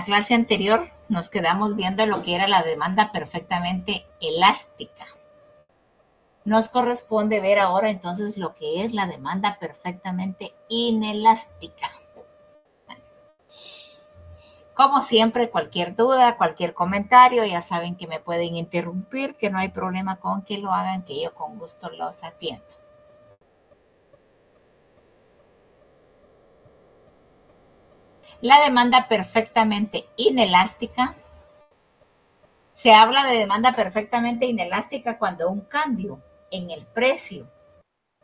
la clase anterior nos quedamos viendo lo que era la demanda perfectamente elástica. Nos corresponde ver ahora entonces lo que es la demanda perfectamente inelástica. Como siempre, cualquier duda, cualquier comentario, ya saben que me pueden interrumpir, que no hay problema con que lo hagan, que yo con gusto los atiendo. La demanda perfectamente inelástica. Se habla de demanda perfectamente inelástica cuando un cambio en el precio,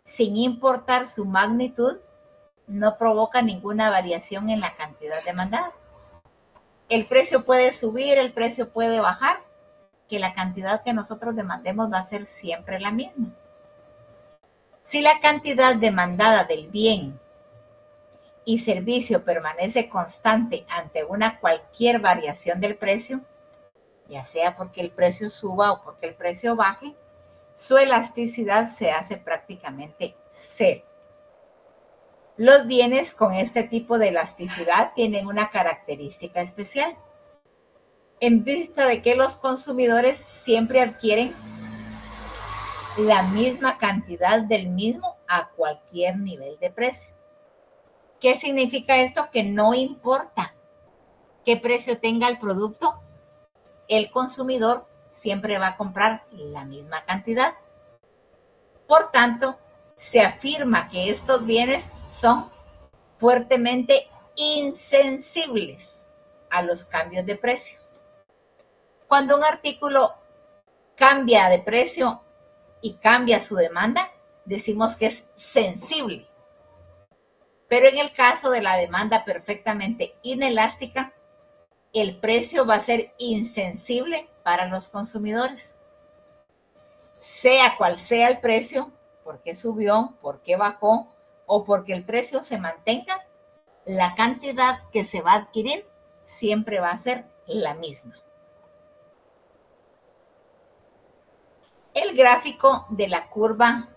sin importar su magnitud, no provoca ninguna variación en la cantidad demandada. El precio puede subir, el precio puede bajar, que la cantidad que nosotros demandemos va a ser siempre la misma. Si la cantidad demandada del bien y servicio permanece constante ante una cualquier variación del precio, ya sea porque el precio suba o porque el precio baje, su elasticidad se hace prácticamente cero. Los bienes con este tipo de elasticidad tienen una característica especial, en vista de que los consumidores siempre adquieren la misma cantidad del mismo a cualquier nivel de precio. ¿Qué significa esto? Que no importa qué precio tenga el producto, el consumidor siempre va a comprar la misma cantidad. Por tanto, se afirma que estos bienes son fuertemente insensibles a los cambios de precio. Cuando un artículo cambia de precio y cambia su demanda, decimos que es sensible. Pero en el caso de la demanda perfectamente inelástica, el precio va a ser insensible para los consumidores. Sea cual sea el precio, porque subió, porque bajó o porque el precio se mantenga, la cantidad que se va a adquirir siempre va a ser la misma. El gráfico de la curva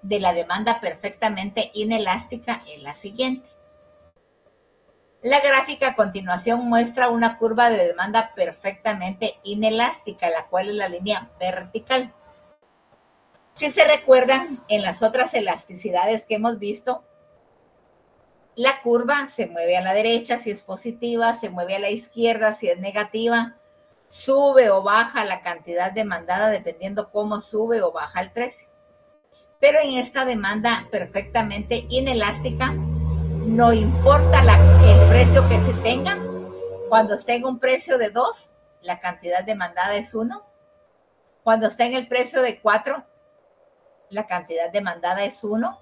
de la demanda perfectamente inelástica es la siguiente. La gráfica a continuación muestra una curva de demanda perfectamente inelástica, la cual es la línea vertical. Si se recuerdan, en las otras elasticidades que hemos visto, la curva se mueve a la derecha si es positiva, se mueve a la izquierda si es negativa, sube o baja la cantidad demandada dependiendo cómo sube o baja el precio. Pero en esta demanda perfectamente inelástica, no importa el precio que se tenga, cuando esté en un precio de 2, la cantidad demandada es 1. Cuando está en el precio de 4, la cantidad demandada es 1.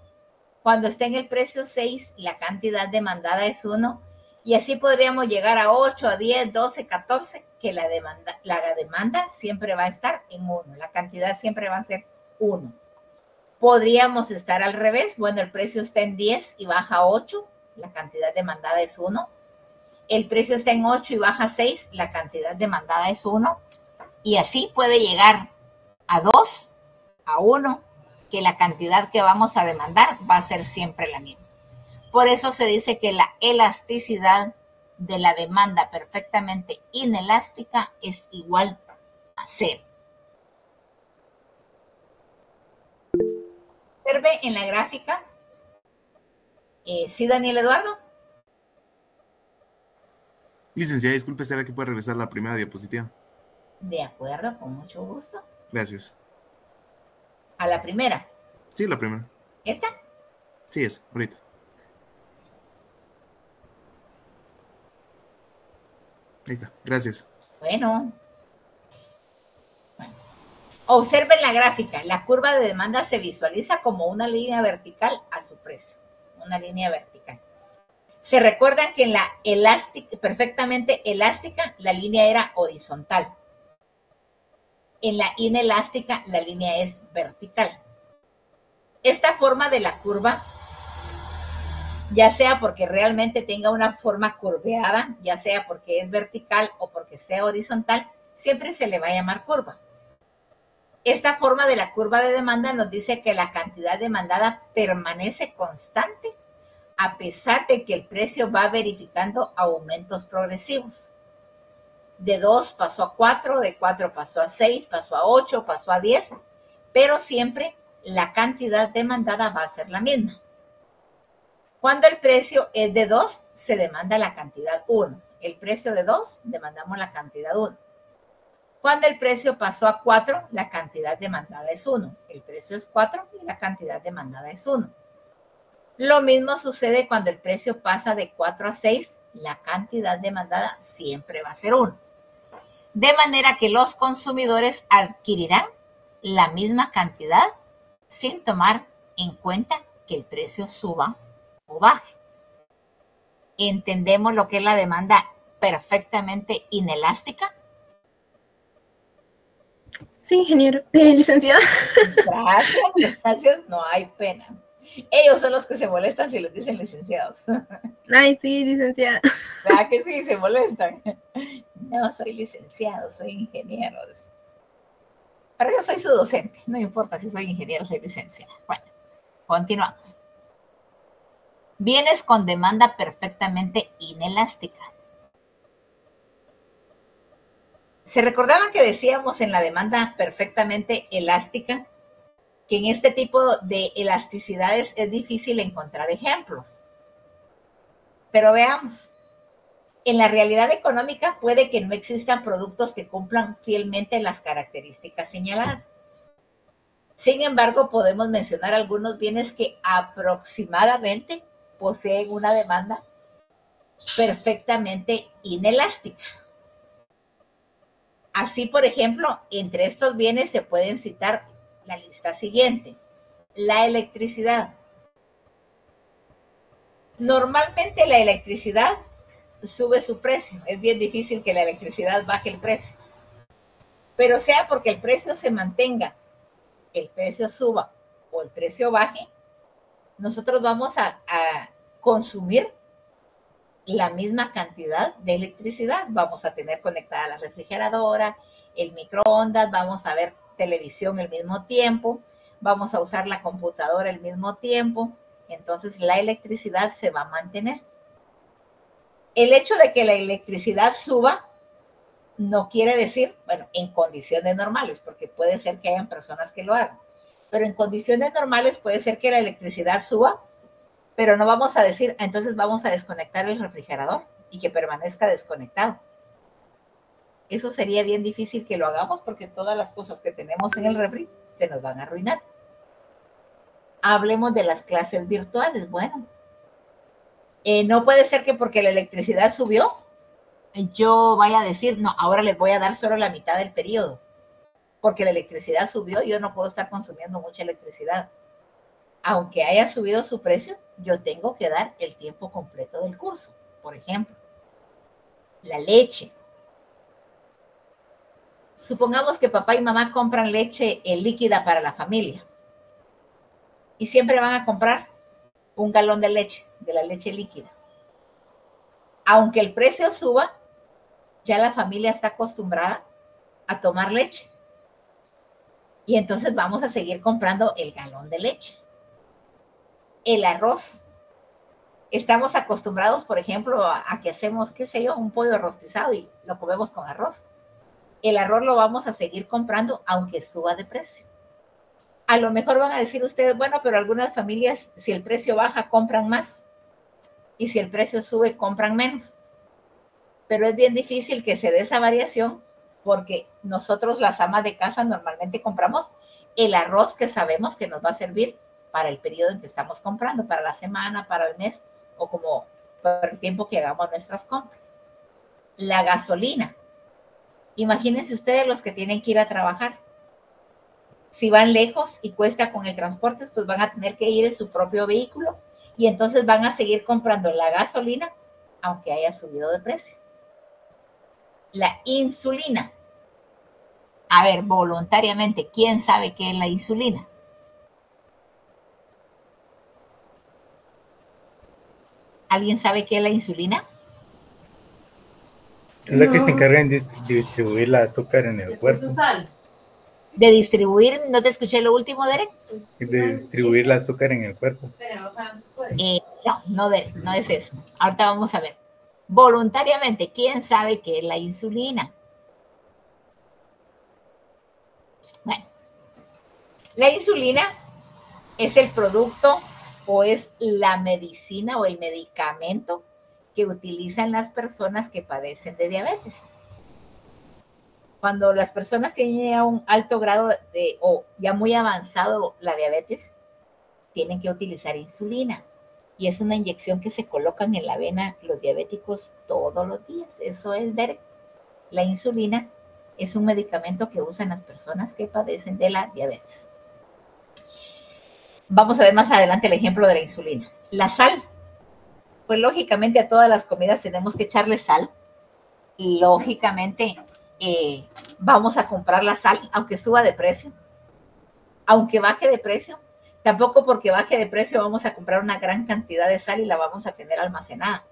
Cuando está en el precio 6, la cantidad demandada es 1. Y así podríamos llegar a 8, a 10, 12, 14, que la demanda siempre va a estar en 1. La cantidad siempre va a ser 1. Podríamos estar al revés. Bueno, el precio está en 10 y baja a 8, la cantidad demandada es 1. El precio está en 8 y baja a 6, la cantidad demandada es 1. Y así puede llegar a 2, a 1, que la cantidad que vamos a demandar va a ser siempre la misma. Por eso se dice que la elasticidad de la demanda perfectamente inelástica es igual a 0. Observe en la gráfica. ¿Sí, Daniel Eduardo? Licenciada, disculpe, ¿será que puede regresar la primera diapositiva? De acuerdo, con mucho gusto. Gracias. ¿A la primera? Sí, la primera. ¿Esta? Sí, es, ahorita. Ahí está, gracias. Bueno. Observen la gráfica. La curva de demanda se visualiza como una línea vertical a su precio. Una línea vertical. Se recuerdan que en la perfectamente elástica, la línea era horizontal. En la inelástica, la línea es vertical. Esta forma de la curva, ya sea porque realmente tenga una forma curveada, ya sea porque es vertical o porque sea horizontal, siempre se le va a llamar curva. Esta forma de la curva de demanda nos dice que la cantidad demandada permanece constante a pesar de que el precio va verificando aumentos progresivos. De 2 pasó a 4, de 4 pasó a 6, pasó a 8, pasó a 10, pero siempre la cantidad demandada va a ser la misma. Cuando el precio es de 2, se demanda la cantidad 1. El precio de 2, demandamos la cantidad 1. Cuando el precio pasó a 4, la cantidad demandada es 1. El precio es 4 y la cantidad demandada es 1. Lo mismo sucede cuando el precio pasa de 4 a 6, la cantidad demandada siempre va a ser 1. De manera que los consumidores adquirirán la misma cantidad sin tomar en cuenta que el precio suba o baje. ¿Entendemos lo que es la demanda perfectamente inelástica? Sí, ingeniero, licenciada. Gracias, no hay pena. Ellos son los que se molestan si les dicen licenciados. Ay, sí, licenciada. ¿Verdad que sí? Se molestan. No, soy licenciado, soy ingeniero. Pero yo soy su docente. No importa si soy ingeniero o soy licenciada. Bueno, continuamos. Bienes con demanda perfectamente inelástica. ¿Se recordaban que decíamos en la demanda perfectamente elástica que en este tipo de elasticidades es difícil encontrar ejemplos? Pero veamos. En la realidad económica puede que no existan productos que cumplan fielmente las características señaladas. Sin embargo, podemos mencionar algunos bienes que aproximadamente poseen una demanda perfectamente inelástica. Así, por ejemplo, entre estos bienes se pueden citar la lista siguiente. La electricidad. Normalmente la electricidad sube su precio. Es bien difícil que la electricidad baje el precio. Pero sea porque el precio se mantenga, el precio suba o el precio baje, nosotros vamos a consumir la misma cantidad de electricidad. Vamos a tener conectada la refrigeradora, el microondas, vamos a ver televisión al mismo tiempo, vamos a usar la computadora al mismo tiempo. Entonces la electricidad se va a mantener. El hecho de que la electricidad suba no quiere decir, bueno, en condiciones normales, porque puede ser que hayan personas que lo hagan, pero en condiciones normales puede ser que la electricidad suba, pero no vamos a decir, entonces vamos a desconectar el refrigerador y que permanezca desconectado. Eso sería bien difícil que lo hagamos porque todas las cosas que tenemos en el refri se nos van a arruinar. Hablemos de las clases virtuales. Bueno, no puede ser que porque la electricidad subió, yo vaya a decir, no, ahora les voy a dar solo la mitad del periodo. Porque la electricidad subió, yo no puedo estar consumiendo mucha electricidad. Aunque haya subido su precio, yo tengo que dar el tiempo completo del curso. Por ejemplo, la leche. Supongamos que papá y mamá compran leche líquida para la familia. Y siempre van a comprar un galón de leche, de la leche líquida. Aunque el precio suba, ya la familia está acostumbrada a tomar leche. Y entonces vamos a seguir comprando el galón de leche. El arroz. Estamos acostumbrados, por ejemplo, a que hacemos, qué sé yo, un pollo rostizado y lo comemos con arroz. El arroz lo vamos a seguir comprando aunque suba de precio. A lo mejor van a decir ustedes, bueno, pero algunas familias, si el precio baja, compran más. Y si el precio sube, compran menos. Pero es bien difícil que se dé esa variación porque nosotros, las amas de casa, normalmente compramos el arroz que sabemos que nos va a servir para el periodo en que estamos comprando, para la semana, para el mes o como por el tiempo que hagamos nuestras compras. La gasolina. Imagínense ustedes los que tienen que ir a trabajar. Si van lejos y cuesta con el transporte, pues van a tener que ir en su propio vehículo y entonces van a seguir comprando la gasolina aunque haya subido de precio. La insulina. A ver, voluntariamente, ¿quién sabe qué es la insulina? ¿Alguien sabe qué es la insulina? Es la que se encarga de distribuir el azúcar en el cuerpo. De distribuir, ¿no te escuché lo último, Derek? De distribuir el azúcar en el cuerpo. No, Derek, no es eso. Ahorita vamos a ver. voluntariamente. ¿Quién sabe qué es la insulina? Bueno, la insulina es el producto o es la medicina o el medicamento que utilizan las personas que padecen de diabetes. Cuando las personas tienen ya un alto grado de, o ya muy avanzado la diabetes, tienen que utilizar insulina. Y es una inyección que se colocan en la vena los diabéticos todos los días. Eso es, Derek. La insulina es un medicamento que usan las personas que padecen de la diabetes. Vamos a ver más adelante el ejemplo de la insulina. La sal. Pues lógicamente a todas las comidas tenemos que echarle sal. Lógicamente vamos a comprar la sal, aunque suba de precio, aunque baje de precio. Tampoco porque baje de precio vamos a comprar una gran cantidad de sal y la vamos a tener almacenada.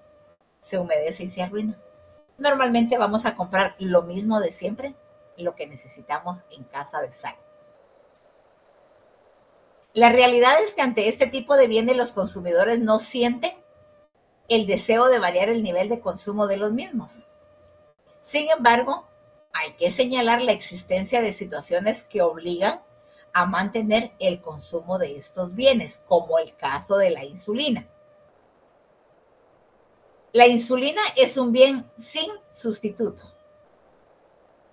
Se humedece y se arruina. Normalmente vamos a comprar lo mismo de siempre, lo que necesitamos en casa de sal. La realidad es que ante este tipo de bienes los consumidores no sienten el deseo de variar el nivel de consumo de los mismos. Sin embargo, hay que señalar la existencia de situaciones que obligan a mantener el consumo de estos bienes, como el caso de la insulina. La insulina es un bien sin sustituto.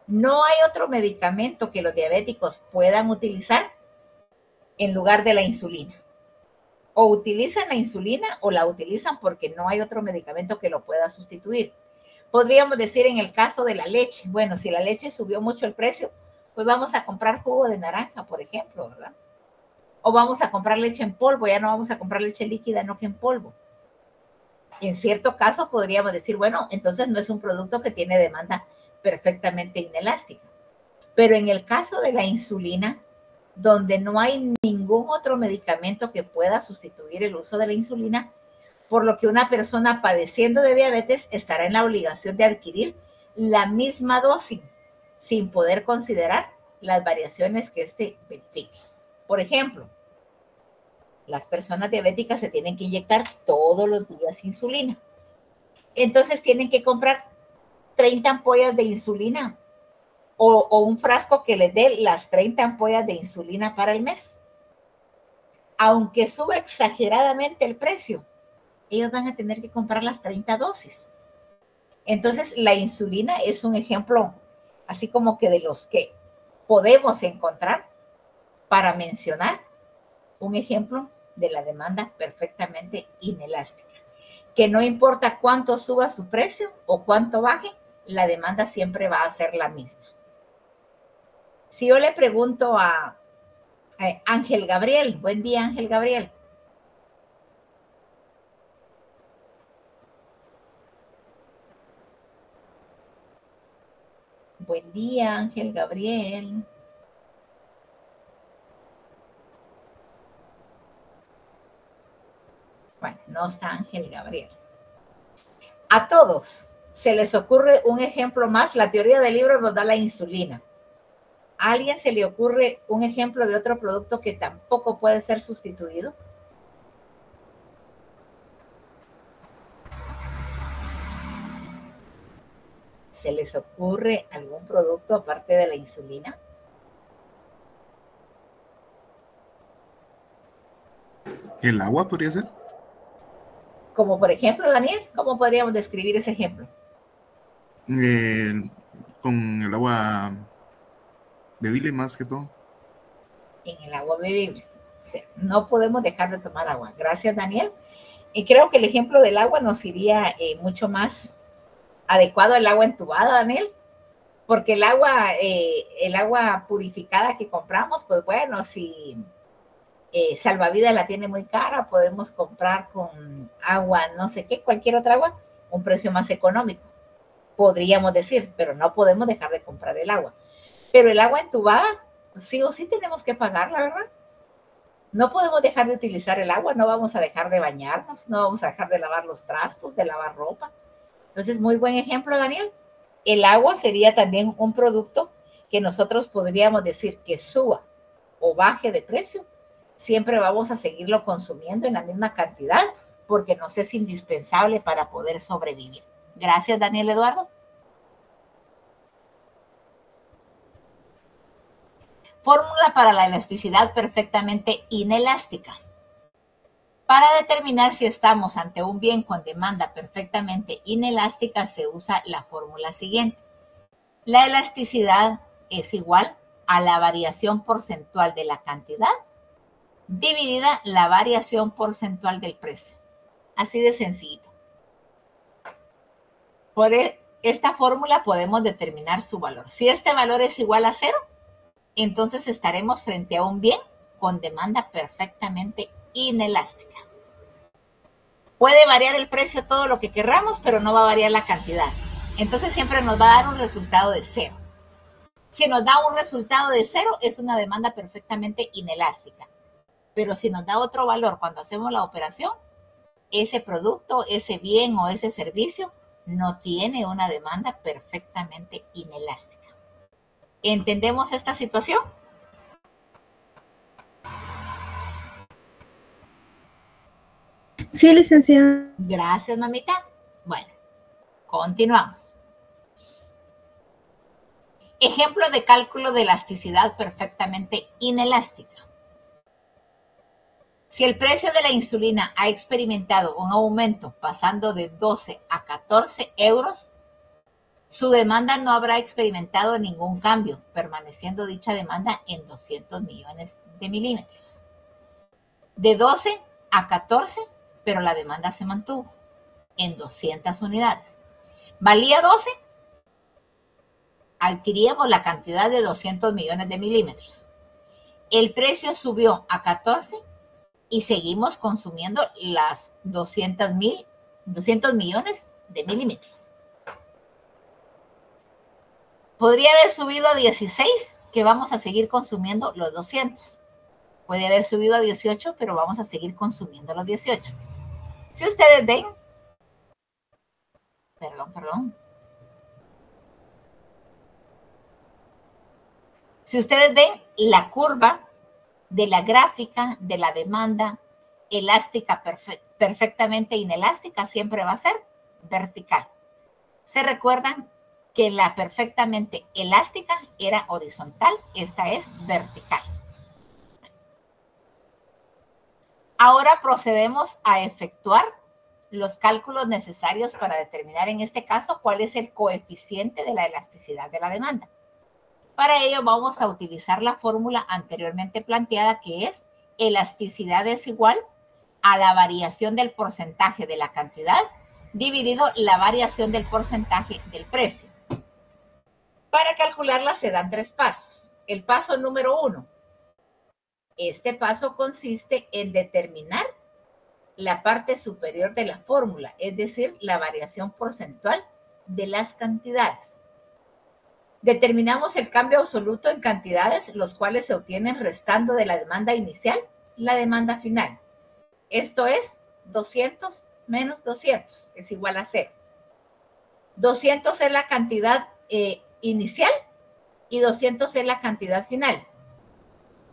No hay otro medicamento que los diabéticos puedan utilizar en lugar de la insulina. O utilizan la insulina o la utilizan porque no hay otro medicamento que lo pueda sustituir. Podríamos decir en el caso de la leche, bueno, si la leche subió mucho el precio, pues vamos a comprar jugo de naranja, por ejemplo, ¿verdad? O vamos a comprar leche en polvo, ya no vamos a comprar leche líquida, no que en polvo. En cierto caso podríamos decir, bueno, entonces no es un producto que tiene demanda perfectamente inelástica. Pero en el caso de la insulina, donde no hay ningún otro medicamento que pueda sustituir el uso de la insulina, por lo que una persona padeciendo de diabetes estará en la obligación de adquirir la misma dosis, sin poder considerar las variaciones que éste verifique. Por ejemplo, las personas diabéticas se tienen que inyectar todos los días insulina. Entonces tienen que comprar 30 ampollas de insulina o un frasco que les dé las 30 ampollas de insulina para el mes. Aunque suba exageradamente el precio, ellos van a tener que comprar las 30 dosis. Entonces, la insulina es un ejemplo así como que de los que podemos encontrar para mencionar un ejemplo de la demanda perfectamente inelástica. Que no importa cuánto suba su precio o cuánto baje, la demanda siempre va a ser la misma. Si yo le pregunto a Ángel Gabriel, buen día Ángel Gabriel. Buen día Ángel Gabriel. Bueno, no está Ángel Gabriel. A todos se les ocurre un ejemplo más. La teoría del libro nos da la insulina. ¿A alguien se le ocurre un ejemplo de otro producto que tampoco puede ser sustituido? ¿Se les ocurre algún producto aparte de la insulina? ¿El agua podría ser? Como por ejemplo, Daniel, ¿cómo podríamos describir ese ejemplo? Con el agua bebible más que todo. En el agua bebible. O sea, no podemos dejar de tomar agua. Gracias, Daniel. Y creo que el ejemplo del agua nos iría mucho más adecuado al agua entubada, Daniel, porque el agua purificada que compramos, pues bueno, si Salvavidas la tiene muy cara, podemos comprar con agua, no sé qué, cualquier otra agua, un precio más económico, podríamos decir, pero no podemos dejar de comprar el agua. Pero el agua entubada, sí o sí tenemos que pagarla, ¿verdad? No podemos dejar de utilizar el agua, no vamos a dejar de bañarnos, no vamos a dejar de lavar los trastos, de lavar ropa. Entonces, muy buen ejemplo, Daniel. El agua sería también un producto que nosotros podríamos decir que suba o baje de precio. Siempre vamos a seguirlo consumiendo en la misma cantidad porque nos es indispensable para poder sobrevivir. Gracias, Daniel Eduardo. Fórmula para la elasticidad perfectamente inelástica. Para determinar si estamos ante un bien con demanda perfectamente inelástica, se usa la fórmula siguiente. La elasticidad es igual a la variación porcentual de la cantidad dividida la variación porcentual del precio. Así de sencillo. Por esta fórmula podemos determinar su valor. Si este valor es igual a 0, entonces estaremos frente a un bien con demanda perfectamente inelástica. Puede variar el precio todo lo que querramos, pero no va a variar la cantidad. Entonces siempre nos va a dar un resultado de 0. Si nos da un resultado de 0, es una demanda perfectamente inelástica. Pero si nos da otro valor cuando hacemos la operación, ese producto, ese bien o ese servicio no tiene una demanda perfectamente inelástica. ¿Entendemos esta situación? Sí, licenciada. Gracias, mamita. Bueno, continuamos. Ejemplo de cálculo de elasticidad perfectamente inelástica. Si el precio de la insulina ha experimentado un aumento pasando de 12 a 14 euros, su demanda no habrá experimentado ningún cambio, permaneciendo dicha demanda en 200 millones de milímetros. De 12 a 14, pero la demanda se mantuvo en 200 unidades. ¿Valía 12? Adquiríamos la cantidad de 200 millones de milímetros. El precio subió a 14 y seguimos consumiendo las 200 millones de milímetros. Podría haber subido a 16, que vamos a seguir consumiendo los 200. Puede haber subido a 18, pero vamos a seguir consumiendo los 18. Si ustedes ven, Si ustedes ven la curva de la gráfica de la demanda elástica perfectamente inelástica, siempre va a ser vertical. ¿Se recuerdan que la perfectamente elástica era horizontal? Esta es vertical. Ahora procedemos a efectuar los cálculos necesarios para determinar en este caso cuál es el coeficiente de la elasticidad de la demanda. Para ello vamos a utilizar la fórmula anteriormente planteada, que es elasticidad es igual a la variación del porcentaje de la cantidad dividido la variación del porcentaje del precio. Para calcularla se dan 3 pasos. El paso número 1. Este paso consiste en determinar la parte superior de la fórmula, es decir, la variación porcentual de las cantidades. Determinamos el cambio absoluto en cantidades, los cuales se obtienen restando de la demanda inicial la demanda final. Esto es 200 menos 200, es igual a 0. 200 es la cantidad inicial y 200 es la cantidad final.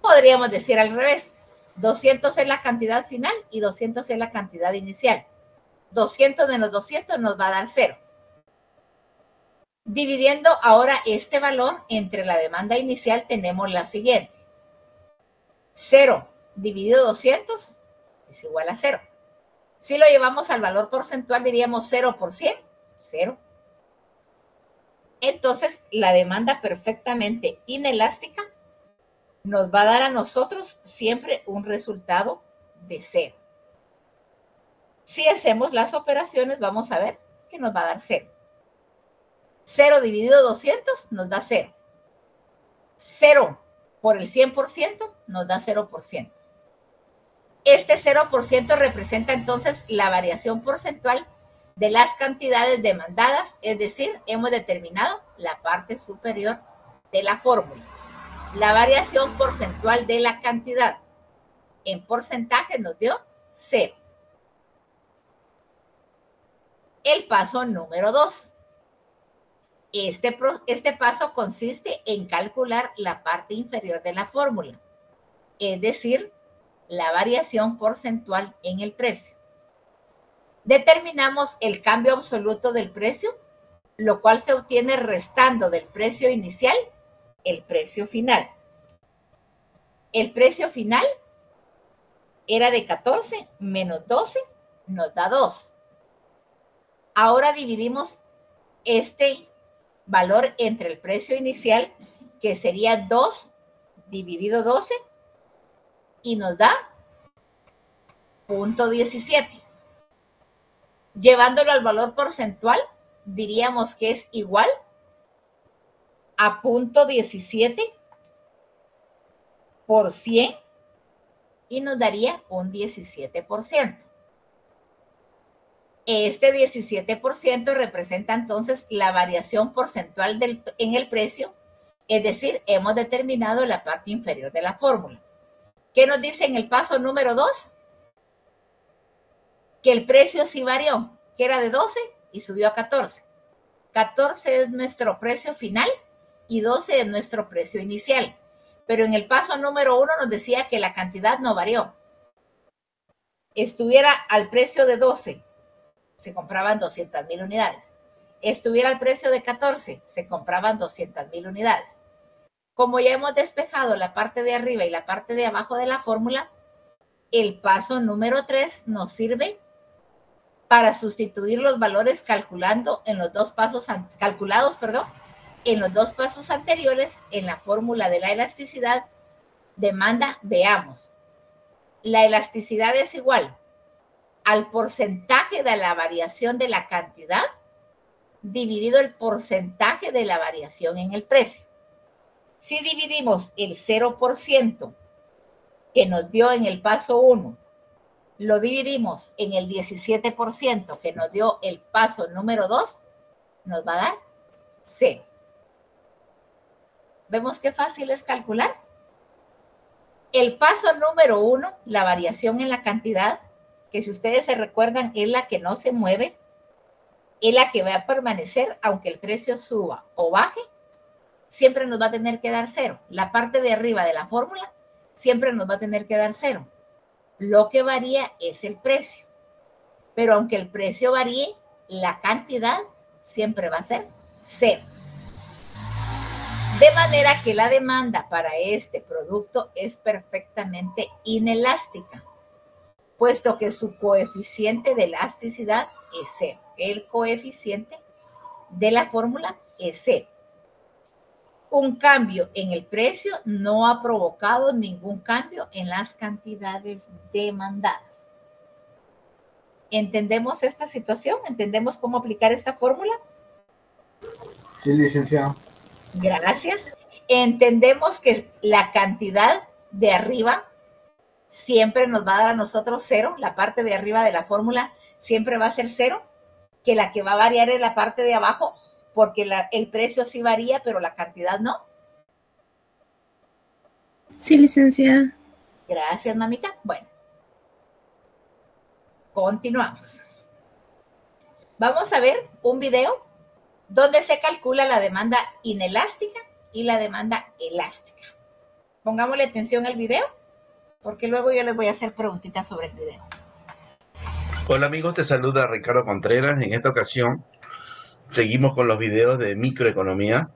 Podríamos decir al revés. 200 es la cantidad final y 200 es la cantidad inicial. 200 menos 200 nos va a dar 0. Dividiendo ahora este valor entre la demanda inicial, tenemos la siguiente. 0 dividido 200 es igual a 0. Si lo llevamos al valor porcentual, diríamos 0 por 100, 0. Entonces, la demanda perfectamente inelástica nos va a dar a nosotros siempre un resultado de 0. Si hacemos las operaciones, vamos a ver que nos va a dar 0. 0 dividido 200 nos da 0. 0 por el 100% nos da 0%. Este 0% representa entonces la variación porcentual de las cantidades demandadas, es decir, hemos determinado la parte superior de la fórmula. La variación porcentual de la cantidad en porcentaje nos dio 0. El paso número 2. Este paso consiste en calcular la parte inferior de la fórmula, es decir, la variación porcentual en el precio. Determinamos el cambio absoluto del precio, lo cual se obtiene restando del precio inicial el precio final. El precio final era de 14 menos 12 nos da 2. Ahora dividimos este valor entre el precio inicial, que sería 2 dividido 12, y nos da 0.17. Llevándolo al valor porcentual, diríamos que es igual a 0.17 por 100 y nos daría un 17%. Este 17% representa entonces la variación porcentual en el precio, es decir, hemos determinado la parte inferior de la fórmula. ¿Qué nos dice en el paso número 2? Que el precio sí varió, que era de 12 y subió a 14. 14 es nuestro precio final y 12 es nuestro precio inicial. Pero en el paso número 1 nos decía que la cantidad no varió. Estuviera al precio de 12, se compraban 200,000 unidades. Estuviera al precio de 14, se compraban 200,000 unidades. Como ya hemos despejado la parte de arriba y la parte de abajo de la fórmula, el paso número 3 nos sirve para sustituir los valores calculados en los dos pasos anteriores en la fórmula de la elasticidad. Demanda, veamos. La elasticidad es igual al porcentaje de la variación de la cantidad dividido el porcentaje de la variación en el precio. Si dividimos el 0% que nos dio en el paso 1, lo dividimos en el 17% que nos dio el paso número 2, nos va a dar 0. ¿Vemos qué fácil es calcular? El paso número 1, la variación en la cantidad, que si ustedes se recuerdan es la que no se mueve, es la que va a permanecer aunque el precio suba o baje, siempre nos va a tener que dar 0. La parte de arriba de la fórmula siempre nos va a tener que dar 0. Lo que varía es el precio. Pero aunque el precio varíe, la cantidad siempre va a ser 0. De manera que la demanda para este producto es perfectamente inelástica, puesto que su coeficiente de elasticidad es 0. El coeficiente de la fórmula es 0. Un cambio en el precio no ha provocado ningún cambio en las cantidades demandadas. ¿Entendemos esta situación? ¿Entendemos cómo aplicar esta fórmula? Sí, licenciado. Gracias. Entendemos que la cantidad de arriba siempre nos va a dar a nosotros 0. La parte de arriba de la fórmula siempre va a ser 0. Que la que va a variar es la parte de abajo, porque el precio sí varía, pero la cantidad no. Sí, licenciada. Gracias, mamita. Bueno, continuamos. Vamos a ver un video donde se calcula la demanda inelástica y la demanda elástica. Pongámosle atención al video, porque luego yo les voy a hacer preguntitas sobre el video. Hola amigos, te saluda Ricardo Contreras. En esta ocasión seguimos con los videos de microeconomía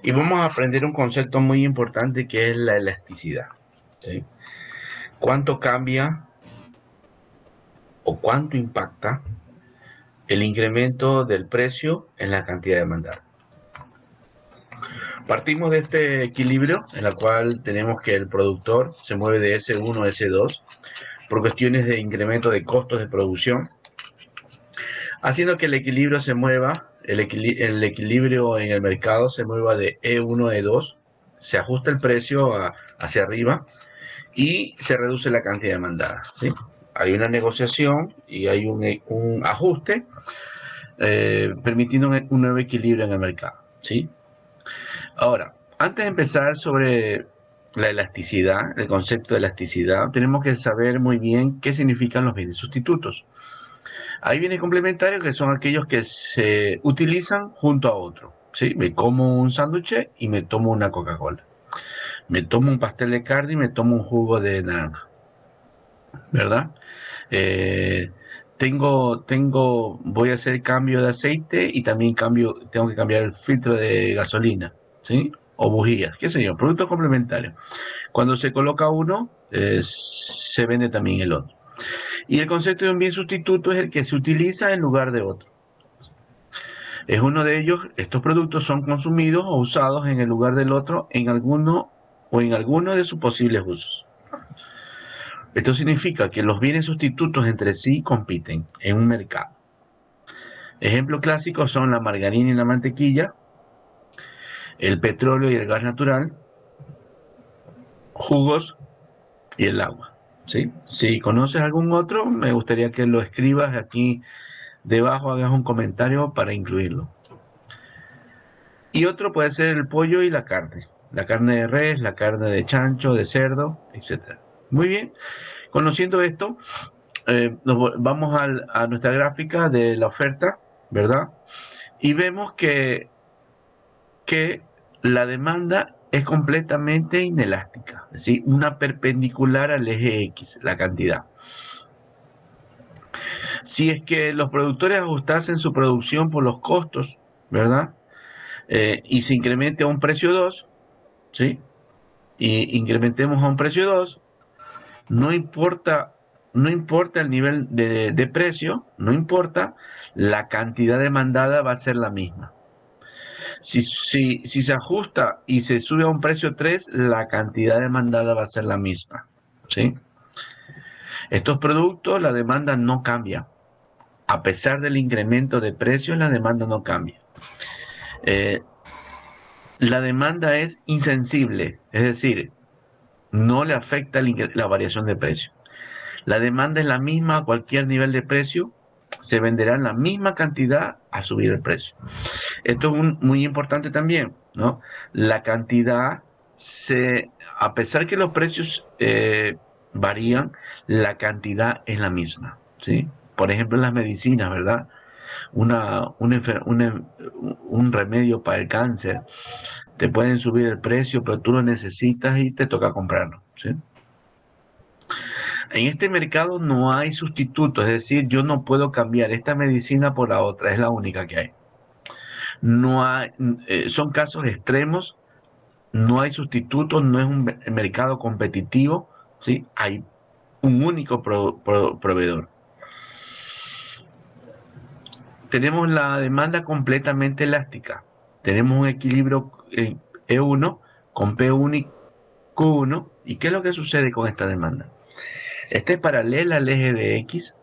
y vamos a aprender un concepto muy importante que es la elasticidad, ¿sí? ¿Cuánto cambia o cuánto impacta el incremento del precio en la cantidad demandada? Partimos de este equilibrio en el cual tenemos que el productor se mueve de S1 a S2 por cuestiones de incremento de costos de producción, haciendo que el equilibrio se mueva, el equilibrio en el mercado se mueva de E1 a E2, se ajusta el precio hacia arriba y se reduce la cantidad demandada, ¿sí? Hay una negociación y hay un ajuste permitiendo un nuevo equilibrio en el mercado, ¿sí? Ahora, antes de empezar sobre la elasticidad, el concepto de elasticidad, tenemos que saber muy bien qué significan los bienes sustitutos. Hay bienes complementarios que son aquellos que se utilizan junto a otro, ¿sí? Me como un sándwich y me tomo una Coca-Cola. Me tomo un pastel de carne y me tomo un jugo de naranja, ¿verdad? voy a hacer cambio de aceite y también tengo que cambiar el filtro de gasolina, ¿sí? O bujías, qué sé yo, productos complementarios. Cuando se coloca uno, se vende también el otro. Y el concepto de un bien sustituto es el que se utiliza en lugar de otro. Es uno de ellos, estos productos son consumidos o usados en el lugar del otro en alguno de sus posibles usos. Esto significa que los bienes sustitutos entre sí compiten en un mercado. Ejemplos clásicos son la margarina y la mantequilla, el petróleo y el gas natural, jugos y el agua. ¿Sí? Si conoces algún otro, me gustaría que lo escribas aquí debajo, hagas un comentario para incluirlo. Y otro puede ser el pollo y la carne de res, la carne de chancho, de cerdo, etc. Muy bien, conociendo esto, vamos a nuestra gráfica de la oferta, ¿verdad? Y vemos que la demanda es completamente inelástica, es decir, una perpendicular al eje X, la cantidad. Si es que los productores ajustasen su producción por los costos, ¿verdad? Y se incremente a un precio 2, ¿sí? Y incrementemos a un precio 2, no importa el nivel de precio, no importa, la cantidad demandada va a ser la misma. Si se ajusta y se sube a un precio 3, la cantidad demandada va a ser la misma, ¿sí? Estos productos, la demanda no cambia. A pesar del incremento de precios, la demanda no cambia. La demanda es insensible, es decir, no le afecta la variación de precio. La demanda es la misma a cualquier nivel de precio, se venderá en la misma cantidad a subir el precio. Esto es muy importante también, ¿no? La cantidad, a pesar que los precios varían, la cantidad es la misma, ¿sí? Por ejemplo, en las medicinas, ¿verdad? Un remedio para el cáncer, te pueden subir el precio, pero tú lo necesitas y te toca comprarlo, ¿sí? En este mercado no hay sustitutos, es decir, yo no puedo cambiar esta medicina por la otra, es la única que hay. No hay, son casos extremos, no hay sustitutos, no es un mercado competitivo, ¿sí? Hay un único proveedor. Tenemos la demanda completamente elástica. Tenemos un equilibrio E1 con P1 y Q1. ¿Y qué es lo que sucede con esta demanda? Esta es paralela al eje de X.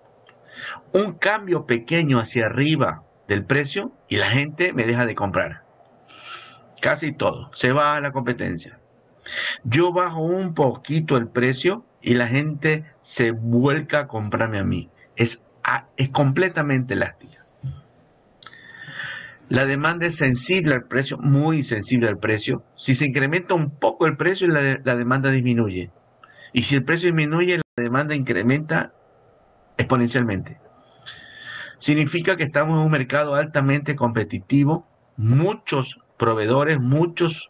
Un cambio pequeño hacia arriba del precio y la gente me deja de comprar. Casi todo. Se va a la competencia. Yo bajo un poquito el precio y la gente se vuelca a comprarme a mí. Es completamente elástica. La demanda es sensible al precio, muy sensible al precio. Si se incrementa un poco el precio, la demanda disminuye. Y si el precio disminuye, la demanda incrementa exponencialmente. Significa que estamos en un mercado altamente competitivo, muchos proveedores, muchos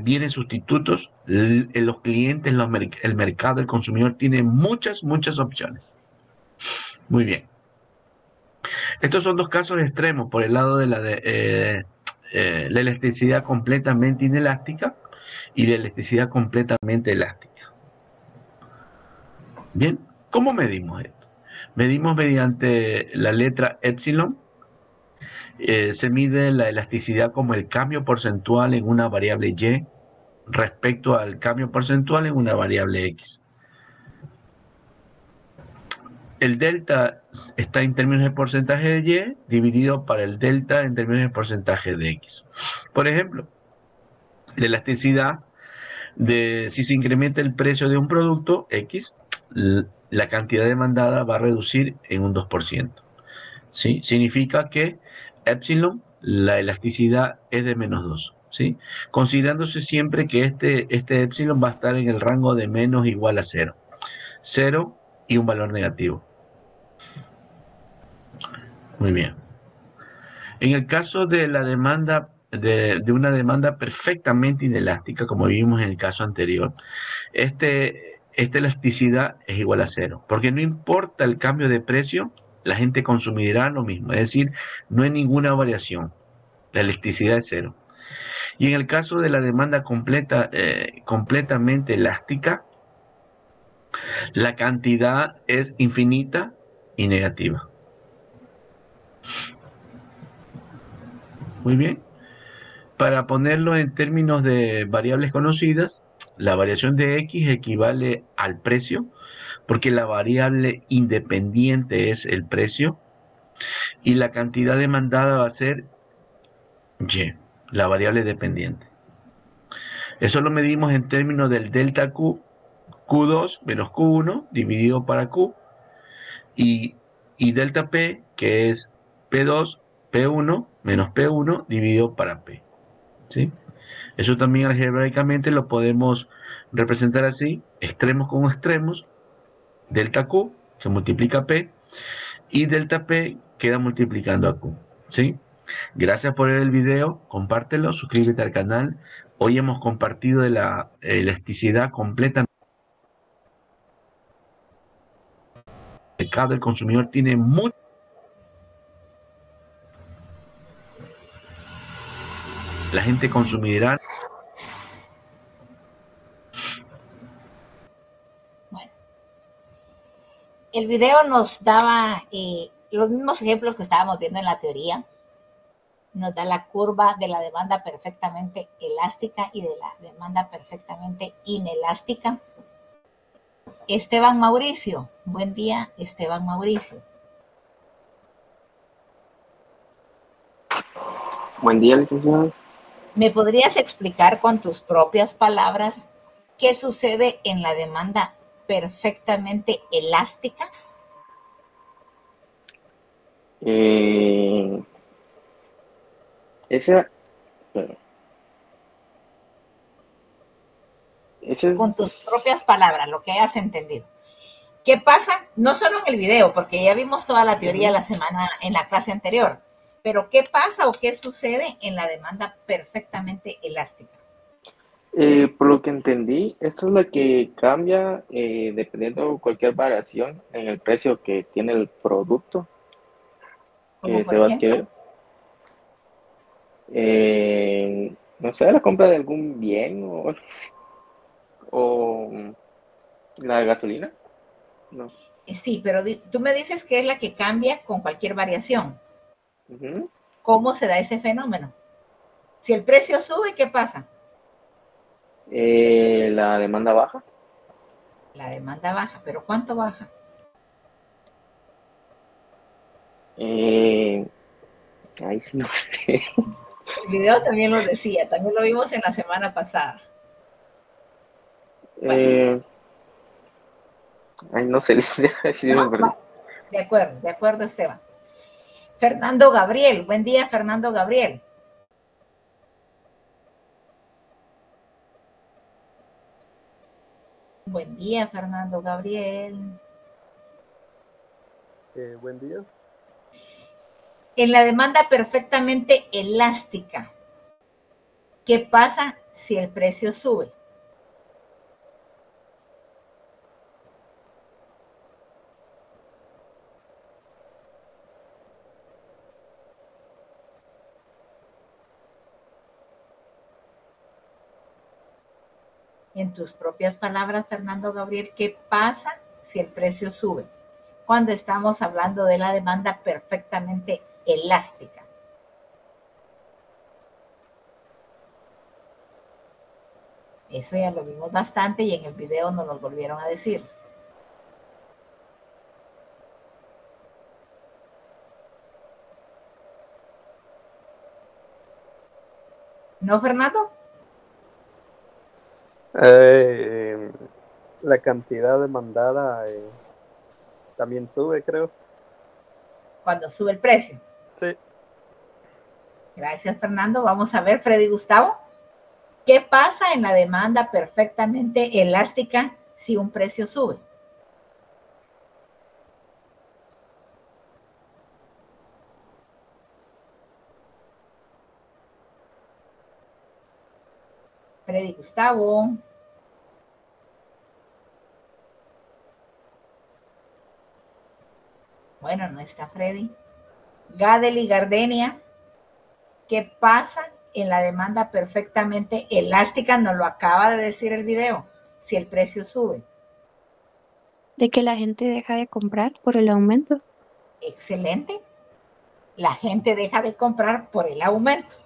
bienes sustitutos, los clientes, el mercado, el consumidor tiene muchas opciones. Muy bien. Estos son dos casos extremos por el lado de la elasticidad completamente inelástica y la elasticidad completamente elástica. Bien, ¿cómo medimos esto? Medimos mediante la letra epsilon. Se mide la elasticidad como el cambio porcentual en una variable y respecto al cambio porcentual en una variable x. El delta está en términos de porcentaje de y dividido para el delta en términos de porcentaje de x. Por ejemplo, la elasticidad si se incrementa el precio de un producto x, la cantidad demandada va a reducir en un 2%. ¿Sí? Significa que epsilon, la elasticidad es de menos 2. ¿Sí? Considerándose siempre que este epsilon va a estar en el rango de menos igual a 0. 0 y un valor negativo. Muy bien. En el caso de la demanda, de una demanda perfectamente inelástica, como vimos en el caso anterior, este esta elasticidad es igual a cero, porque no importa el cambio de precio, la gente consumirá lo mismo, es decir, no hay ninguna variación, la elasticidad es cero. Y en el caso de la demanda completamente elástica, la cantidad es infinita y negativa. Muy bien. Para ponerlo en términos de variables conocidas, la variación de X equivale al precio, porque la variable independiente es el precio, y la cantidad demandada va a ser Y, la variable dependiente. Eso lo medimos en términos del delta Q, Q2 menos Q1 dividido para Q, y delta P, que es P2, P1 menos P1 dividido para P. ¿Sí? Eso también algebraicamente lo podemos representar así, extremos con extremos, delta Q, que multiplica P, y delta P queda multiplicando a Q. ¿Sí? Gracias por ver el video, compártelo, suscríbete al canal. Hoy hemos compartido de la elasticidad completa. El mercado del consumidor tiene mucho. La gente consumirá. Bueno, el video nos daba los mismos ejemplos que estábamos viendo en la teoría. Nos da la curva de la demanda perfectamente elástica y de la demanda perfectamente inelástica. Esteban Mauricio. Buen día, Esteban Mauricio. Buen día, licenciado. ¿Me podrías explicar con tus propias palabras qué sucede en la demanda perfectamente elástica? Esa, bueno, ese es... Con tus propias palabras, lo que hayas entendido. ¿Qué pasa? No solo en el video, porque ya vimos toda la teoría la semana en la clase anterior, pero ¿qué pasa o qué sucede en la demanda perfectamente elástica? Por lo que entendí, esto es lo que cambia dependiendo de cualquier variación en el precio que tiene el producto Como que por se va a ejemplo, adquirir. No sé, la compra de algún bien o la gasolina. No. sí, pero tú me dices que es la que cambia con cualquier variación. Ujú. ¿Cómo se da ese fenómeno? Si el precio sube, ¿qué pasa? La demanda baja. La demanda baja, pero ¿cuánto baja? Ahí sí no sé. El video también lo decía, también lo vimos en la semana pasada. Bueno, Ay, no sé, licenciado, sí me perdí. de acuerdo, Esteban. Fernando Gabriel, buen día, Fernando Gabriel. Buen día, Fernando Gabriel. Buen día. En la demanda perfectamente elástica, ¿qué pasa si el precio sube? En tus propias palabras, Fernando Gabriel, ¿qué pasa si el precio sube? Cuando estamos hablando de la demanda perfectamente elástica. Eso ya lo vimos bastante y en el video nos lo volvieron a decir. ¿No, Fernando? La cantidad demandada también sube, creo. Cuando sube el precio. Sí. Gracias, Fernando. Vamos a ver, Freddy Gustavo. ¿Qué pasa en la demanda perfectamente elástica si un precio sube? Freddy Gustavo. Bueno, no está Freddy. Gadel y Gardenia, ¿qué pasa en la demanda perfectamente elástica? Nos lo acaba de decir el video. Si el precio sube. De que la gente deja de comprar por el aumento. Excelente. La gente deja de comprar por el aumento.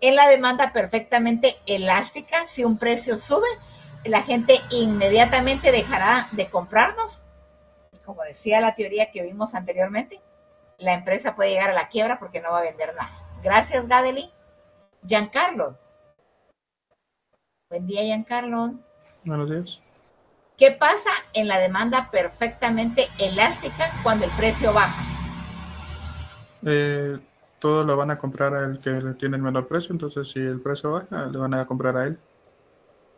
En la demanda perfectamente elástica, si un precio sube, la gente inmediatamente dejará de comprarnos. Como decía la teoría que vimos anteriormente, la empresa puede llegar a la quiebra porque no va a vender nada. Gracias, Gadeli. Giancarlo. Buen día, Giancarlo. Buenos días. ¿Qué pasa en la demanda perfectamente elástica cuando el precio baja? Todos lo van a comprar al que le tiene el menor precio, entonces si el precio baja, le van a comprar a él.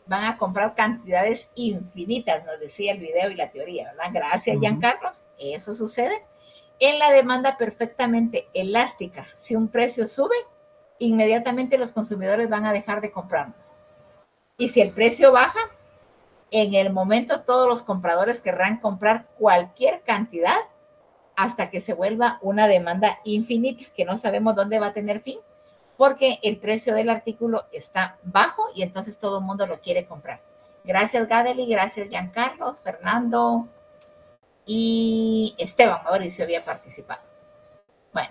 Van a comprar cantidades infinitas, nos decía el video y la teoría, ¿verdad? Gracias, Giancarlo. Eso sucede en la demanda perfectamente elástica. Si un precio sube, inmediatamente los consumidores van a dejar de comprarnos. Y si el precio baja, en el momento todos los compradores querrán comprar cualquier cantidad hasta que se vuelva una demanda infinita que no sabemos dónde va a tener fin, porque el precio del artículo está bajo y entonces todo el mundo lo quiere comprar. Gracias, Gadeli, gracias, Giancarlo, Fernando y Esteban. Mauricio había participado. Bueno,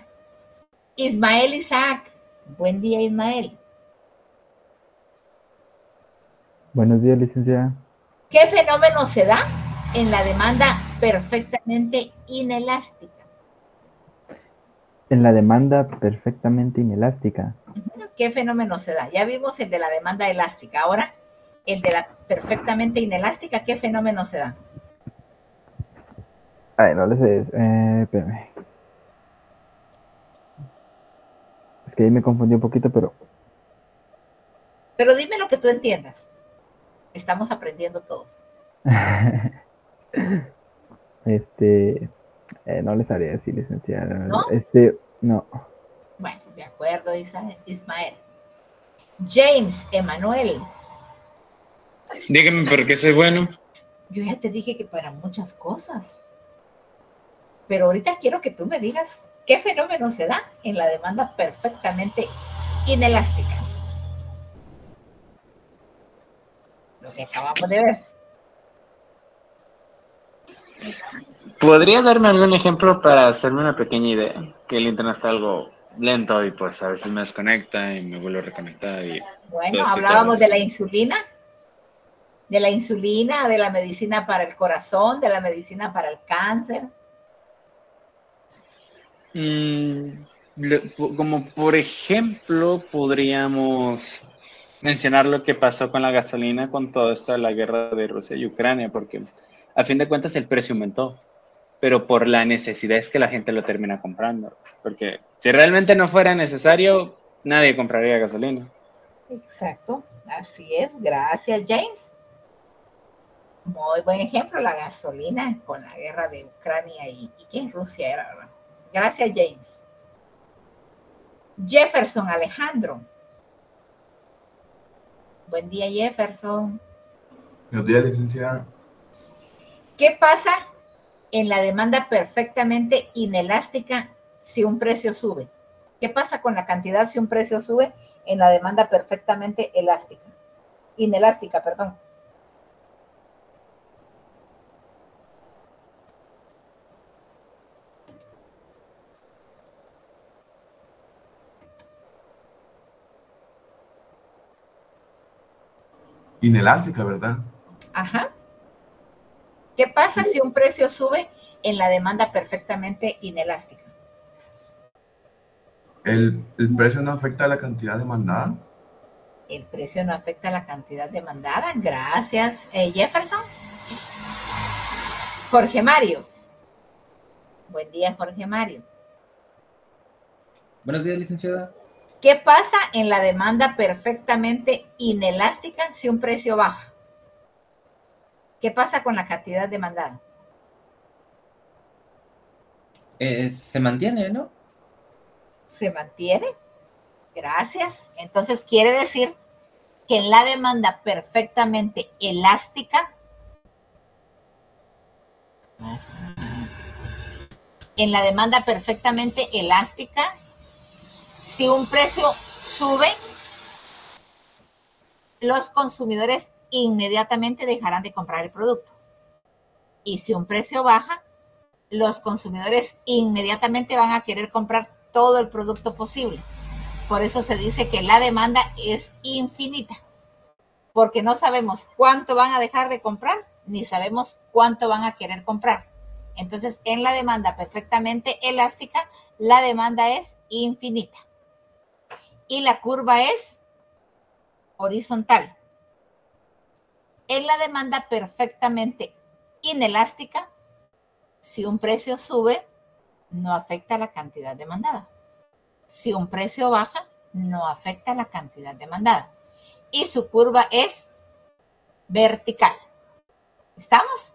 Ismael Isaac. Buen día, Ismael. Buenos días, licenciada. ¿Qué fenómeno se da en la demanda perfectamente inelástica? En la demanda perfectamente inelástica. ¿Qué fenómeno se da? Ya vimos el de la demanda elástica. Ahora, el de la perfectamente inelástica, ¿qué fenómeno se da? Ay, no le sé. Espérame. Es que ahí me confundí un poquito, pero... Pero dime lo que tú entiendas. Estamos aprendiendo todos. No les haré así, licenciada. ¿No? No. Bueno, de acuerdo, Ismael. James, Emanuel. Dígame por qué soy bueno. Yo ya te dije que para muchas cosas. Pero ahorita quiero que tú me digas qué fenómeno se da en la demanda perfectamente inelástica. Lo que acabamos de ver. ¿Podría darme algún ejemplo para hacerme una pequeña idea? Que el internet está algo lento y pues a veces me desconecta y me vuelve a reconectar. Bueno, hablábamos de la insulina. De la insulina, de la medicina para el corazón, de la medicina para el cáncer. Como por ejemplo, podríamos mencionar lo que pasó con la gasolina con todo esto de la guerra de Rusia y Ucrania, porque a fin de cuentas el precio aumentó, pero por la necesidad es que la gente lo termina comprando, porque si realmente no fuera necesario, nadie compraría gasolina. Exacto, así es. Gracias, James. Muy buen ejemplo, la gasolina con la guerra de Ucrania y ¿qué? Rusia era, ¿verdad? Gracias, James. Jefferson Alejandro. Buen día, Jefferson. Buenos días, licenciada. ¿Qué pasa en la demanda perfectamente inelástica si un precio sube? ¿Qué pasa con la cantidad si un precio sube en la demanda perfectamente elástica? Inelástica, perdón. Inelástica, ¿verdad? Ajá. ¿Qué pasa si un precio sube en la demanda perfectamente inelástica? ¿El precio no afecta a la cantidad demandada? El precio no afecta a la cantidad demandada. Gracias, Jefferson. Jorge Mario. Buen día, Jorge Mario. Buenos días, licenciada. ¿Qué pasa en la demanda perfectamente inelástica si un precio baja? ¿Qué pasa con la cantidad demandada? Se mantiene, ¿no? ¿Se mantiene? Gracias. Entonces quiere decir que en la demanda perfectamente elástica en la demanda perfectamente elástica, si un precio sube, los consumidores inmediatamente dejarán de comprar el producto. Y si un precio baja, los consumidores inmediatamente van a querer comprar todo el producto posible. Por eso se dice que la demanda es infinita, porque no sabemos cuánto van a dejar de comprar, ni sabemos cuánto van a querer comprar. Entonces, en la demanda perfectamente elástica, la demanda es infinita. Y la curva es horizontal. En la demanda perfectamente inelástica, si un precio sube, no afecta la cantidad demandada. Si un precio baja, no afecta la cantidad demandada. Y su curva es vertical. ¿Estamos?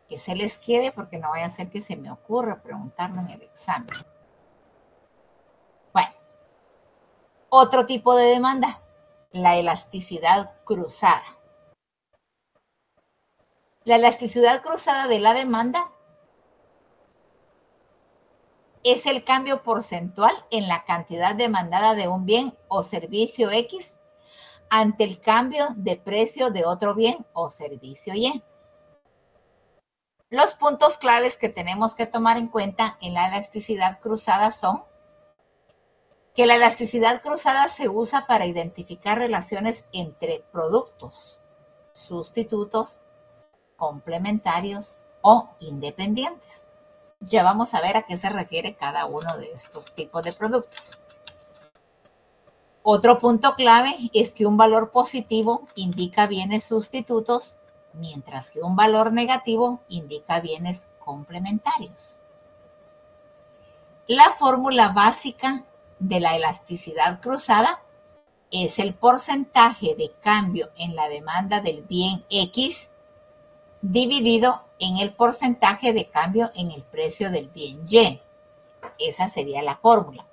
Que se les quede porque no vaya a ser que se me ocurra preguntarlo en el examen. Bueno, otro tipo de demanda, la elasticidad cruzada. La elasticidad cruzada de la demanda es el cambio porcentual en la cantidad demandada de un bien o servicio X ante el cambio de precio de otro bien o servicio Y. Los puntos claves que tenemos que tomar en cuenta en la elasticidad cruzada son que la elasticidad cruzada se usa para identificar relaciones entre productos, sustitutos, complementarios o independientes. Ya vamos a ver a qué se refiere cada uno de estos tipos de productos. Otro punto clave es que un valor positivo indica bienes sustitutos, mientras que un valor negativo indica bienes complementarios. La fórmula básica de la elasticidad cruzada es el porcentaje de cambio en la demanda del bien X dividido en el porcentaje de cambio en el precio del bien Y. Esa sería la fórmula.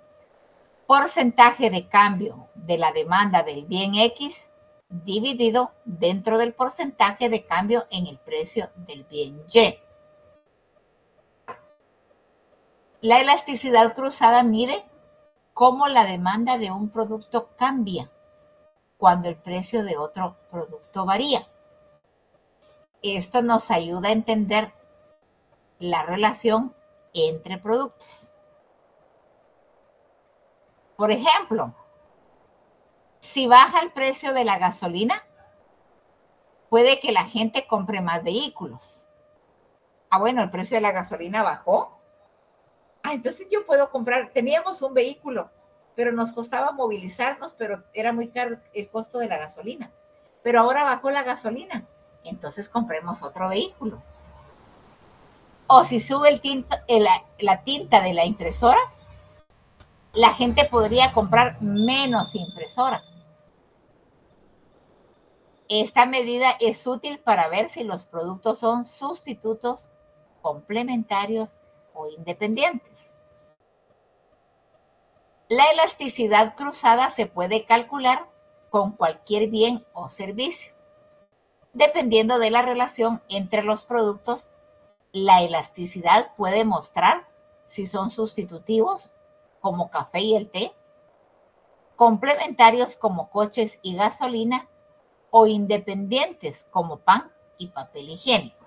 Porcentaje de cambio de la demanda del bien X dividido dentro del porcentaje de cambio en el precio del bien Y. La elasticidad cruzada mide cómo la demanda de un producto cambia cuando el precio de otro producto varía. Esto nos ayuda a entender la relación entre productos. Por ejemplo, si baja el precio de la gasolina, puede que la gente compre más vehículos. Bueno, el precio de la gasolina bajó. Entonces yo puedo comprar, teníamos un vehículo, pero nos costaba movilizarnos, pero era muy caro el costo de la gasolina. Pero ahora bajó la gasolina, entonces compremos otro vehículo. O si sube la tinta de la impresora, la gente podría comprar menos impresoras. Esta medida es útil para ver si los productos son sustitutos, complementarios o independientes. La elasticidad cruzada se puede calcular con cualquier bien o servicio. Dependiendo de la relación entre los productos, la elasticidad puede mostrar si son sustitutivos, como café y el té, complementarios como coches y gasolina, o independientes como pan y papel higiénico.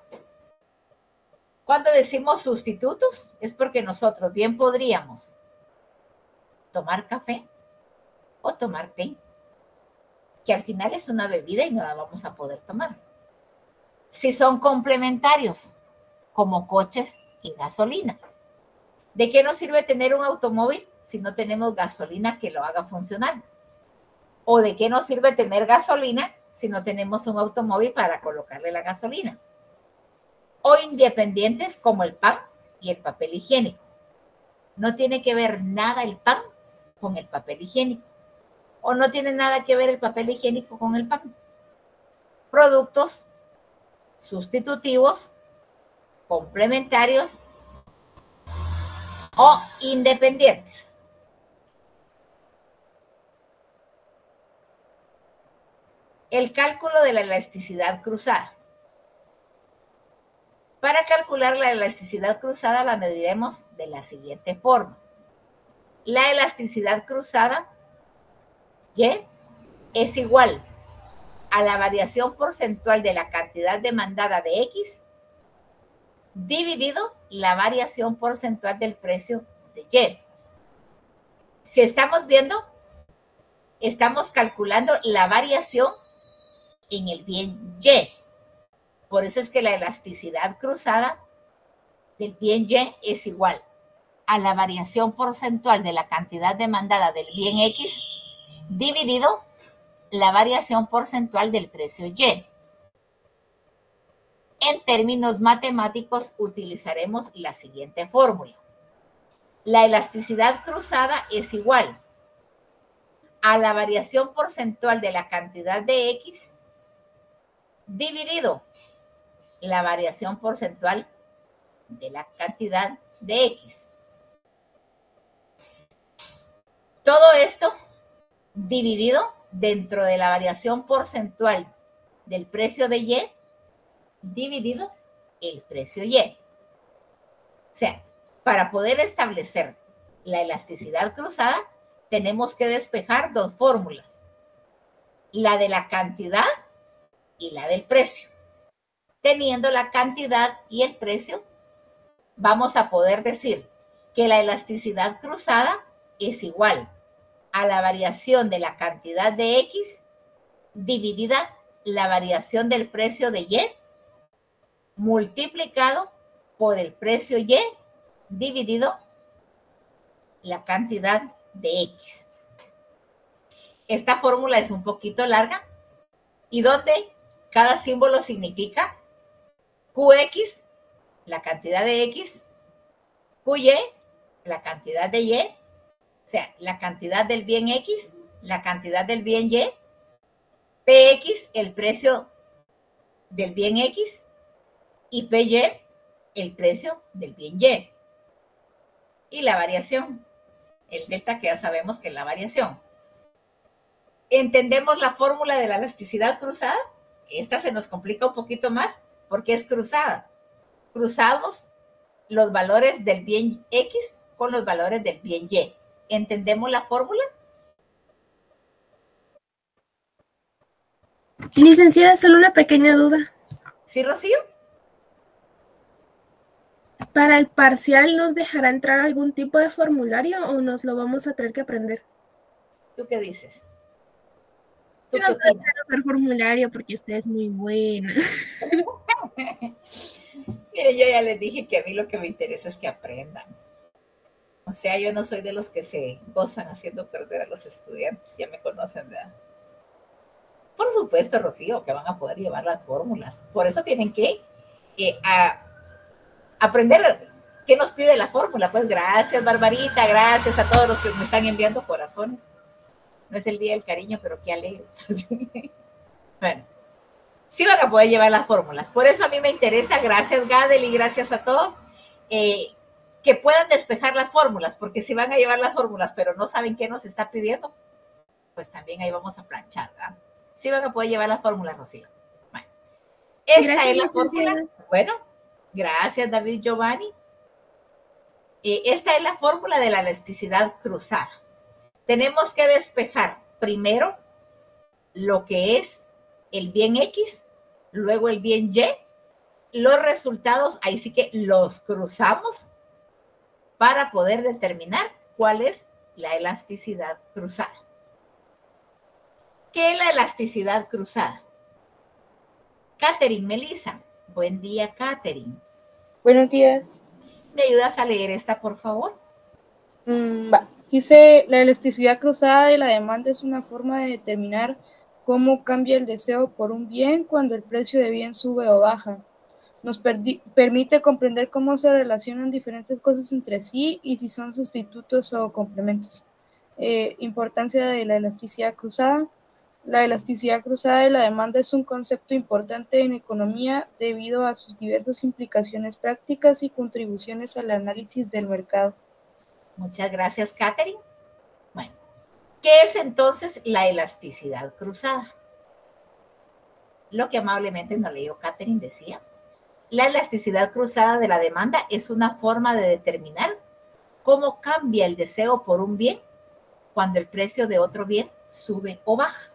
Cuando decimos sustitutos, es porque nosotros bien podríamos tomar café o tomar té, que al final es una bebida y no la vamos a poder tomar. Si son complementarios, como coches y gasolina. ¿De qué nos sirve tener un automóvil si no tenemos gasolina que lo haga funcionar? ¿O de qué nos sirve tener gasolina si no tenemos un automóvil para colocarle la gasolina? O independientes como el pan y el papel higiénico. No tiene que ver nada el pan con el papel higiénico. O no tiene nada que ver el papel higiénico con el pan. Productos sustitutivos, complementarios o independientes. El cálculo de la elasticidad cruzada. Para calcular la elasticidad cruzada la mediremos de la siguiente forma. La elasticidad cruzada Y es igual a la variación porcentual de la cantidad demandada de X dividido la variación porcentual del precio de Y. Si estamos viendo, estamos calculando la variación en el bien Y. Por eso es que la elasticidad cruzada del bien Y es igual a la variación porcentual de la cantidad demandada del bien X dividido la variación porcentual del precio Y. En términos matemáticos utilizaremos la siguiente fórmula. La elasticidad cruzada es igual a la variación porcentual de la cantidad de X dividido la variación porcentual de la cantidad de X. Todo esto dividido dentro de la variación porcentual del precio de Y dividido el precio Y. O sea, para poder establecer la elasticidad cruzada, tenemos que despejar dos fórmulas, la de la cantidad y la del precio. Teniendo la cantidad y el precio, vamos a poder decir que la elasticidad cruzada es igual a la variación de la cantidad de X dividida la variación del precio de Y multiplicado por el precio Y dividido la cantidad de X. Esta fórmula es un poquito larga y donde cada símbolo significa QX, la cantidad de X, QY, la cantidad de Y, o sea, la cantidad del bien X, la cantidad del bien Y, PX, el precio del bien X, y PY, el precio del bien Y. Y la variación, el delta, que ya sabemos que es la variación. ¿Entendemos la fórmula de la elasticidad cruzada? Esta se nos complica un poquito más porque es cruzada. Cruzamos los valores del bien X con los valores del bien Y. ¿Entendemos la fórmula? Licenciada, solo una pequeña duda. ¿Sí, Rocío? ¿Para el parcial nos dejará entrar algún tipo de formulario o nos lo vamos a tener que aprender? ¿Tú qué dices? ¿Tú nos va a hacer formulario porque usted es muy buena? Mire, yo ya les dije que a mí lo que me interesa es que aprendan. O sea, yo no soy de los que se gozan haciendo perder a los estudiantes. Ya me conocen, ¿verdad? Por supuesto, Rocío, que van a poder llevar las fórmulas. Por eso tienen que aprender qué nos pide la fórmula. Pues gracias, Barbarita, gracias a todos los que me están enviando corazones. No es el día del cariño, pero qué alegre. Bueno, sí van a poder llevar las fórmulas. Por eso a mí me interesa, gracias Gadel y gracias a todos, que puedan despejar las fórmulas, porque si van a llevar las fórmulas, pero no saben qué nos está pidiendo, pues también ahí vamos a planchar, ¿verdad? Sí van a poder llevar las fórmulas, Rocío. Bueno, esta es la fórmula. Bueno, gracias David Giovanni. Esta es la fórmula de la elasticidad cruzada. Tenemos que despejar primero lo que es el bien X, luego el bien Y, los resultados, ahí sí que los cruzamos para poder determinar cuál es la elasticidad cruzada. ¿Qué es la elasticidad cruzada? Catherine, Melissa. Buen día, Catherine. Buenos días. ¿Me ayudas a leer esta, por favor? Dice, la elasticidad cruzada de la demanda es una forma de determinar cómo cambia el deseo por un bien cuando el precio de bien sube o baja. Nos permite comprender cómo se relacionan diferentes cosas entre sí y si son sustitutos o complementos. Importancia de la elasticidad cruzada. La elasticidad cruzada de la demanda es un concepto importante en economía debido a sus diversas implicaciones prácticas y contribuciones al análisis del mercado. Muchas gracias, Catherine. Bueno, ¿qué es entonces la elasticidad cruzada? Lo que amablemente nos leyó Catherine decía, La elasticidad cruzada de la demanda es una forma de determinar cómo cambia el deseo por un bien cuando el precio de otro bien sube o baja.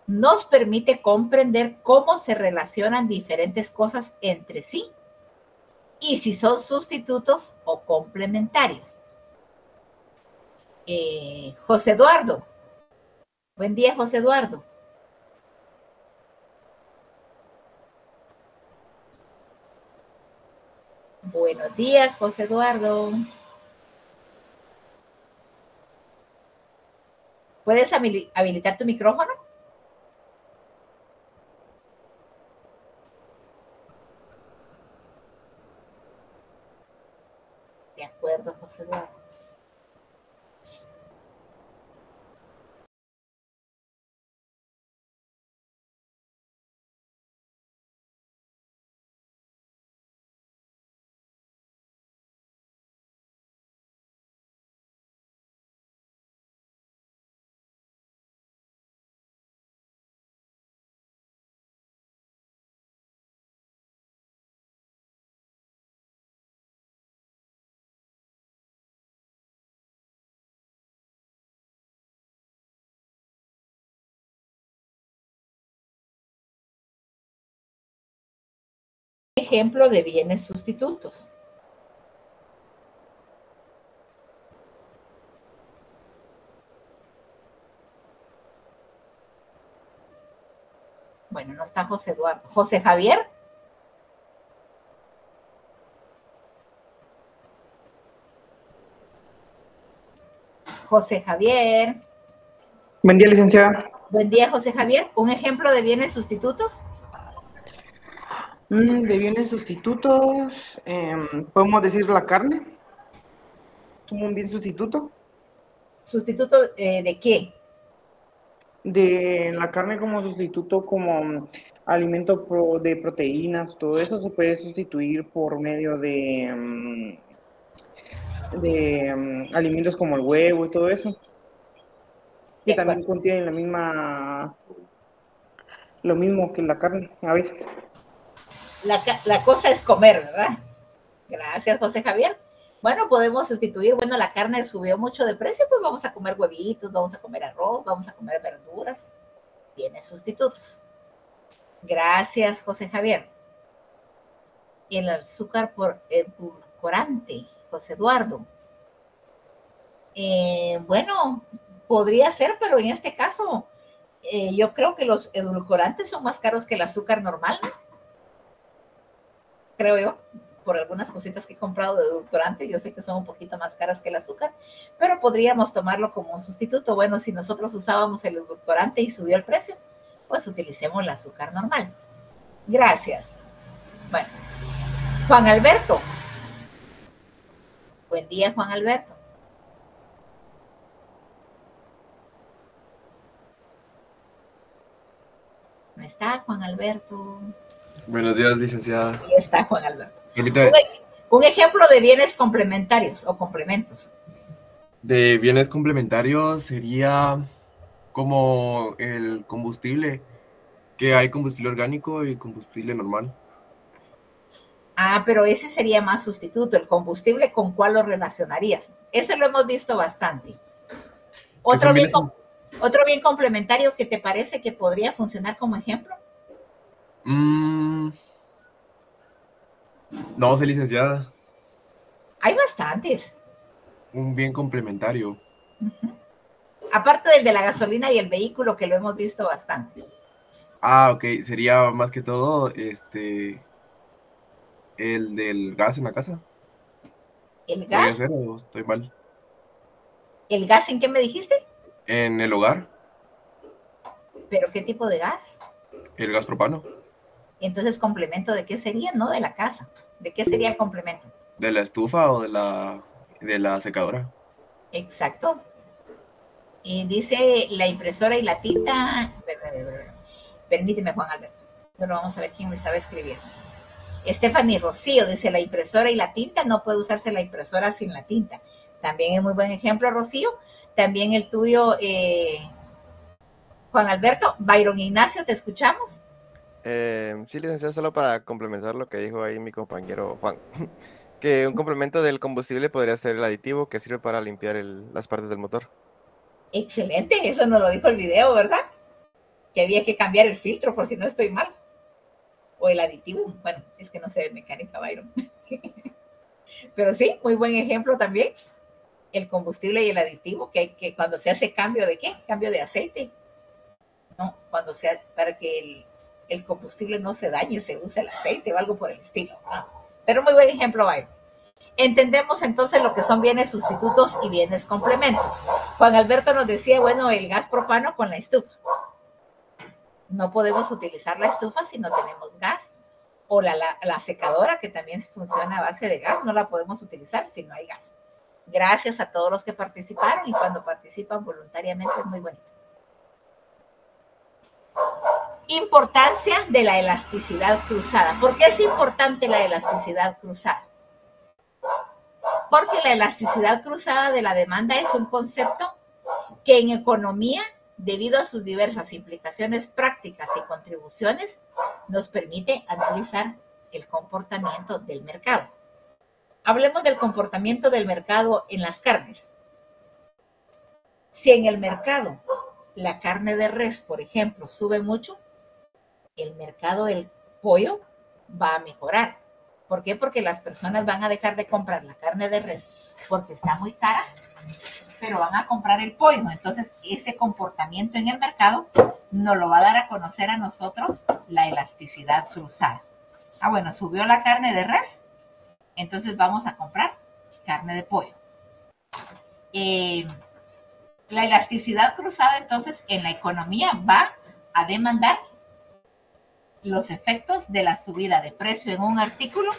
Nos permite comprender cómo se relacionan diferentes cosas entre sí y si son sustitutos o complementarios. José Eduardo. Buen día, José Eduardo. Buenos días, José Eduardo. ¿Puedes habilitar tu micrófono? De acuerdo, José Eduardo. Ejemplo de bienes sustitutos. Bueno, no está José Eduardo. ¿José Javier? José Javier. Buen día, licenciada. Buen día, José Javier. ¿Un ejemplo de bienes sustitutos? De bienes sustitutos, podemos decir la carne, como un bien sustituto. ¿Sustituto de qué? De la carne como sustituto, como alimento de proteínas, todo eso se puede sustituir por medio de alimentos como el huevo y todo eso, que también contienen lo mismo que la carne a veces. La cosa es comer, ¿verdad? Gracias, José Javier. Bueno, podemos sustituir, bueno, la carne subió mucho de precio, pues vamos a comer huevitos, vamos a comer arroz, vamos a comer verduras. Bienes sustitutos. Gracias, José Javier. Y el azúcar por edulcorante, José Eduardo. Bueno, podría ser, pero en este caso, yo creo que los edulcorantes son más caros que el azúcar normal, ¿no? Creo yo, por algunas cositas que he comprado de edulcorante, yo sé que son un poquito más caras que el azúcar, pero podríamos tomarlo como un sustituto. Bueno, si nosotros usábamos el edulcorante y subió el precio, pues utilicemos el azúcar normal. Gracias. Bueno, Juan Alberto. Buen día, Juan Alberto. ¿No está Juan Alberto? Buenos días, licenciada. Ahí está Juan Alberto. Permítame. Un ejemplo de bienes complementarios o complementos. De bienes complementarios sería como el combustible, que hay combustible orgánico y combustible normal. Ah, pero ese sería más sustituto. El combustible, ¿con cuál lo relacionarías? Ese lo hemos visto bastante. Otro bien complementario que te parece que podría funcionar como ejemplo. No sé, licenciada. Hay bastantes. Un bien complementario. Aparte del de la gasolina y el vehículo, que lo hemos visto bastante. Ah, ok. Sería más que todo el del gas en la casa. ¿El gas? ¿Podría ser o estoy mal? ¿El gas en qué me dijiste? En el hogar. ¿Pero qué tipo de gas? El gas propano. Entonces, ¿complemento de qué sería? No de la casa. ¿De qué sería el complemento? ¿De la estufa o de la secadora? Exacto. Y dice la impresora y la tinta. Permíteme, Juan Alberto. Bueno, vamos a ver quién me estaba escribiendo. Stephanie Rocío dice, la impresora y la tinta, no puede usarse la impresora sin la tinta. También es muy buen ejemplo, Rocío. También el tuyo, Juan Alberto. Byron Ignacio, ¿te escuchamos? Sí, licenciado, solo para complementar lo que dijo ahí mi compañero Juan, que un complemento del combustible podría ser el aditivo que sirve para limpiar las partes del motor. Excelente, eso nos lo dijo el video, ¿verdad? Que había que cambiar el filtro, por si no estoy mal. O el aditivo, bueno, es que no sé de mecánica, Byron. Pero sí, muy buen ejemplo también. El combustible y el aditivo, que hay que cuando se hace cambio de ¿qué? Cambio de aceite. No, cuando sea para que el combustible no se dañe, se usa el aceite o algo por el estilo. ¿No? Pero muy buen ejemplo, Byron. Entendemos entonces lo que son bienes sustitutos y bienes complementos. Juan Alberto nos decía, bueno, el gas propano con la estufa. No podemos utilizar la estufa si no tenemos gas. O la secadora, que también funciona a base de gas, no la podemos utilizar si no hay gas. Gracias a todos los que participaron, y cuando participan voluntariamente es muy bonito. Importancia de la elasticidad cruzada. ¿Por qué es importante la elasticidad cruzada? Porque la elasticidad cruzada de la demanda es un concepto que en economía, debido a sus diversas implicaciones prácticas y contribuciones, nos permite analizar el comportamiento del mercado. Hablemos del comportamiento del mercado en las carnes. Si en el mercado la carne de res, por ejemplo, sube mucho, el mercado del pollo va a mejorar. ¿Por qué? Porque las personas van a dejar de comprar la carne de res porque está muy cara, pero van a comprar el pollo. Entonces, ese comportamiento en el mercado nos lo va a dar a conocer a nosotros la elasticidad cruzada. Bueno, subió la carne de res, entonces vamos a comprar carne de pollo. La elasticidad cruzada, entonces, en la economía va a demandar los efectos de la subida de precio en un artículo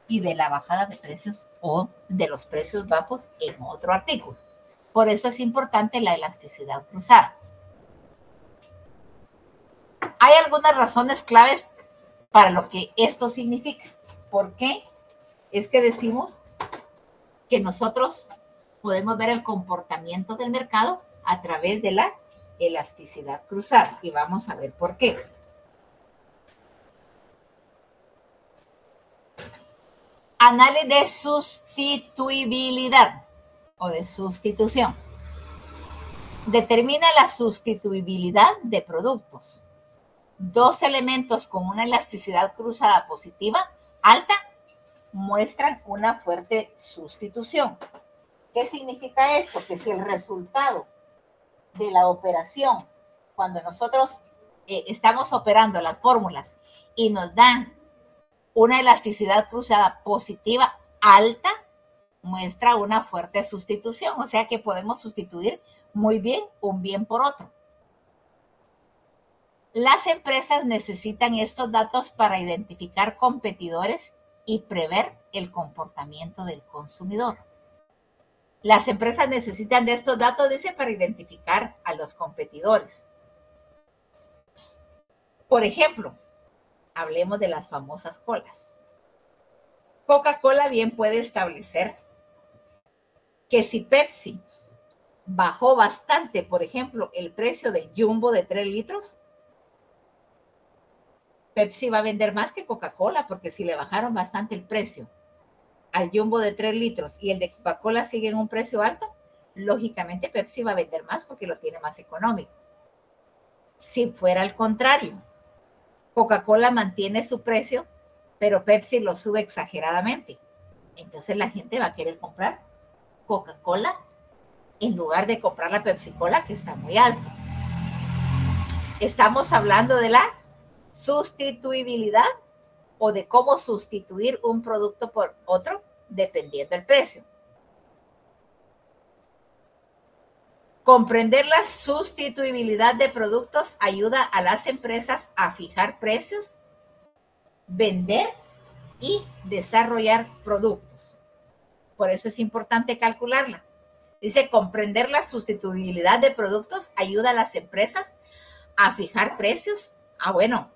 y de la bajada de precios o de los precios bajos en otro artículo. Por eso es importante la elasticidad cruzada. Hay algunas razones claves para lo que esto significa. ¿Por qué es que decimos que nosotros podemos ver el comportamiento del mercado a través de la elasticidad cruzada? Y vamos a ver por qué. Análisis de sustituibilidad o de sustitución. Determina la sustituibilidad de productos. Dos elementos con una elasticidad cruzada positiva alta muestran una fuerte sustitución. ¿Qué significa esto? Que si el resultado de la operación, cuando nosotros estamos operando las fórmulas y nos dan una elasticidad cruzada positiva alta, muestra una fuerte sustitución, o sea que podemos sustituir muy bien un bien por otro. Las empresas necesitan estos datos para identificar competidores y prever el comportamiento del consumidor. Las empresas necesitan de estos datos, dice, para identificar a los competidores. Por ejemplo, hablemos de las famosas colas. Coca-Cola bien puede establecer que si Pepsi bajó bastante, por ejemplo, el precio del Jumbo de 3 litros, Pepsi va a vender más que Coca-Cola, porque si le bajaron bastante el precio al Jumbo de 3 litros y el de Coca-Cola sigue en un precio alto, lógicamente Pepsi va a vender más porque lo tiene más económico. Si fuera al contrario, Coca-Cola mantiene su precio, pero Pepsi lo sube exageradamente, entonces la gente va a querer comprar Coca-Cola en lugar de comprar la Pepsi-Cola, que está muy alta. Estamos hablando de la sustituibilidad o de cómo sustituir un producto por otro dependiendo del precio. Comprender la sustituibilidad de productos ayuda a las empresas a fijar precios, vender y desarrollar productos. Por eso es importante calcularla. Dice, comprender la sustituibilidad de productos ayuda a las empresas a fijar precios. Bueno,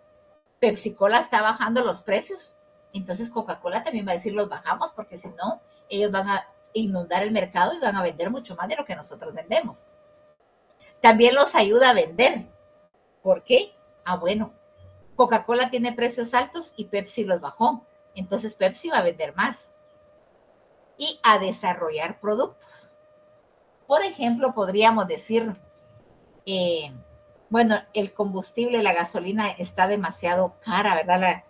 Pepsi-Cola está bajando los precios, entonces Coca-Cola también va a decir los bajamos, porque si no, ellos van a inundar el mercado y van a vender mucho más de lo que nosotros vendemos. También los ayuda a vender. ¿Por qué? Bueno, Coca-Cola tiene precios altos y Pepsi los bajó. Entonces Pepsi va a vender más y a desarrollar productos. Por ejemplo, podríamos decir, bueno, el combustible, la gasolina está demasiado cara, ¿verdad?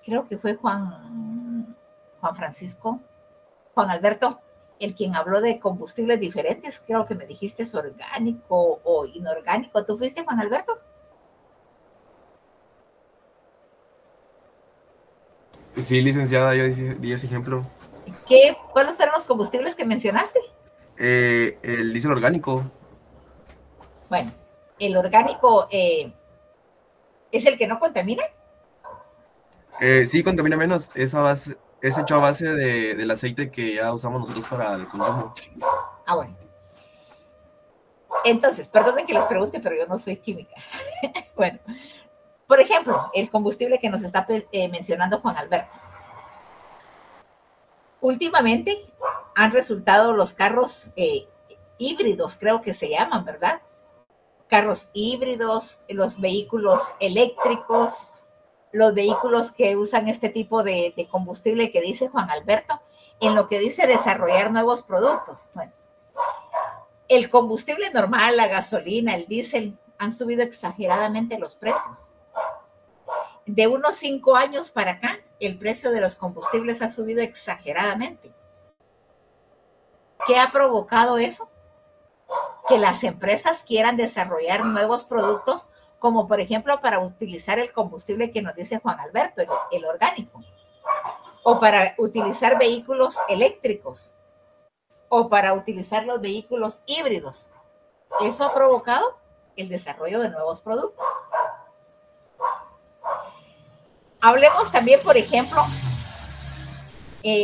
Creo que fue Juan Francisco, Juan Alberto, el quien habló de combustibles diferentes. Creo que me dijiste es orgánico o inorgánico. ¿Tú fuiste, Juan Alberto? Sí, licenciada, yo di ese ejemplo. ¿Cuáles fueron los combustibles que mencionaste? El diésel orgánico. Bueno, el orgánico es el que no contamina. Sí, contamina menos. Es hecho a base del aceite que ya usamos nosotros para el consumo. Ah, bueno. Entonces, perdonen que les pregunte, pero yo no soy química. Bueno, por ejemplo, el combustible que nos está mencionando Juan Alberto. Últimamente han resultado los carros híbridos, creo que se llaman, ¿verdad? Carros híbridos, los vehículos eléctricos, los vehículos que usan este tipo de combustible que dice Juan Alberto, en lo que dice desarrollar nuevos productos. Bueno, el combustible normal, la gasolina, el diésel, han subido exageradamente los precios. De unos 5 años para acá, el precio de los combustibles ha subido exageradamente. ¿Qué ha provocado eso? Que las empresas quieran desarrollar nuevos productos, como por ejemplo para utilizar el combustible que nos dice Juan Alberto, el orgánico, o para utilizar vehículos eléctricos, o para utilizar los vehículos híbridos. Eso ha provocado el desarrollo de nuevos productos. Hablemos también, por ejemplo,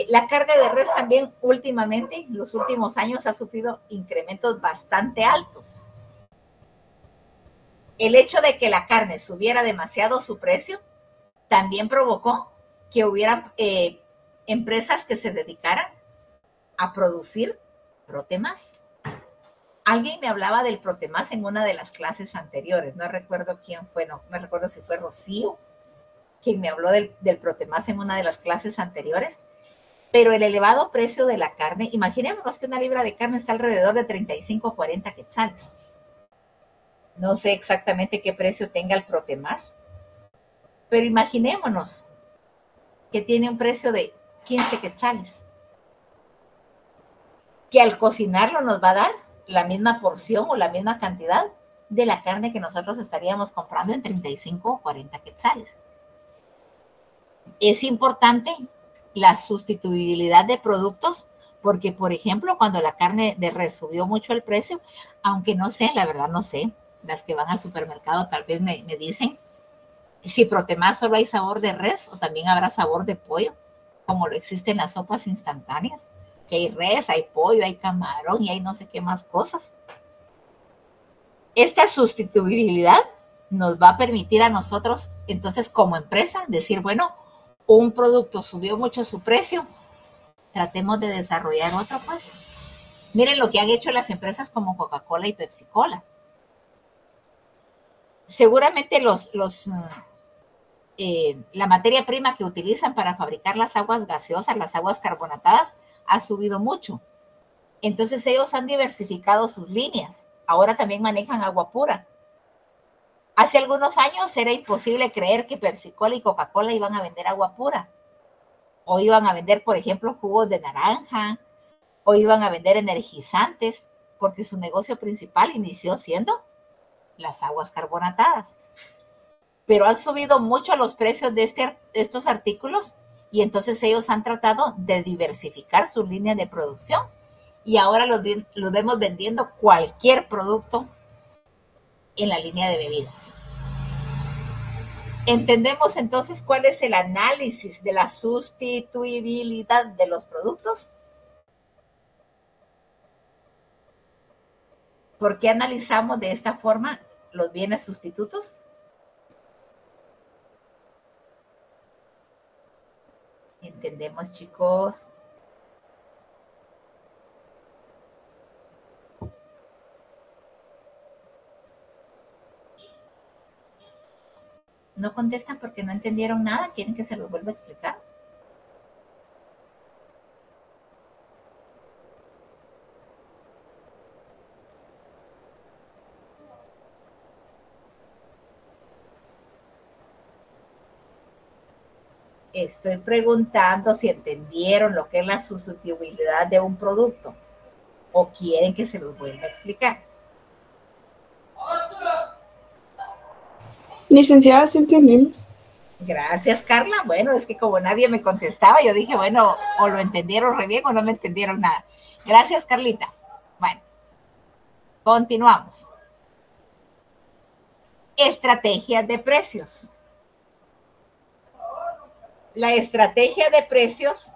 la carne de res también últimamente, en los últimos años, ha sufrido incrementos bastante altos. El hecho de que la carne subiera demasiado su precio también provocó que hubiera empresas que se dedicaran a producir Protemas. Alguien me hablaba del Protemas en una de las clases anteriores, no recuerdo quién fue, no me recuerdo si fue Rocío quien me habló del Protemas en una de las clases anteriores, pero el elevado precio de la carne, imaginémonos que una libra de carne está alrededor de 35 o 40 quetzales. No sé exactamente qué precio tenga el Protemas, pero imaginémonos que tiene un precio de 15 quetzales, que al cocinarlo nos va a dar la misma porción o la misma cantidad de la carne que nosotros estaríamos comprando en 35 o 40 quetzales. Es importante la sustituibilidad de productos porque, por ejemplo, cuando la carne de res subió mucho el precio, aunque no sé, la verdad no sé, las que van al supermercado tal vez me dicen si Protemas solo hay sabor de res o también habrá sabor de pollo, como lo existe en las sopas instantáneas, que hay res, hay pollo, hay camarón y hay no sé qué más cosas. Esta sustituibilidad nos va a permitir a nosotros, entonces, como empresa, decir, bueno, un producto subió mucho su precio, tratemos de desarrollar otro, pues. Miren lo que han hecho las empresas como Coca-Cola y Pepsi-Cola. Seguramente la materia prima que utilizan para fabricar las aguas gaseosas, las aguas carbonatadas, ha subido mucho. Entonces ellos han diversificado sus líneas. Ahora también manejan agua pura. Hace algunos años era imposible creer que Pepsi-Cola y Coca-Cola iban a vender agua pura. O iban a vender, por ejemplo, jugos de naranja, o iban a vender energizantes, porque su negocio principal inició siendo las aguas carbonatadas. Pero han subido mucho los precios de estos artículos y entonces ellos han tratado de diversificar su línea de producción y ahora los vemos vendiendo cualquier producto en la línea de bebidas. ¿Entendemos entonces cuál es el análisis de la sustituibilidad de los productos? ¿Por qué analizamos de esta forma los bienes sustitutos? ¿Entendemos, chicos? No contestan porque no entendieron nada. ¿Quieren que se los vuelva a explicar? Estoy preguntando si entendieron lo que es la sustituibilidad de un producto o quieren que se los vuelva a explicar. Licenciada, sí entendimos. Gracias, Carla. Bueno, es que como nadie me contestaba, yo dije, bueno, o lo entendieron re bien o no me entendieron nada. Gracias, Carlita. Bueno, continuamos. Estrategias de precios. La estrategia de precios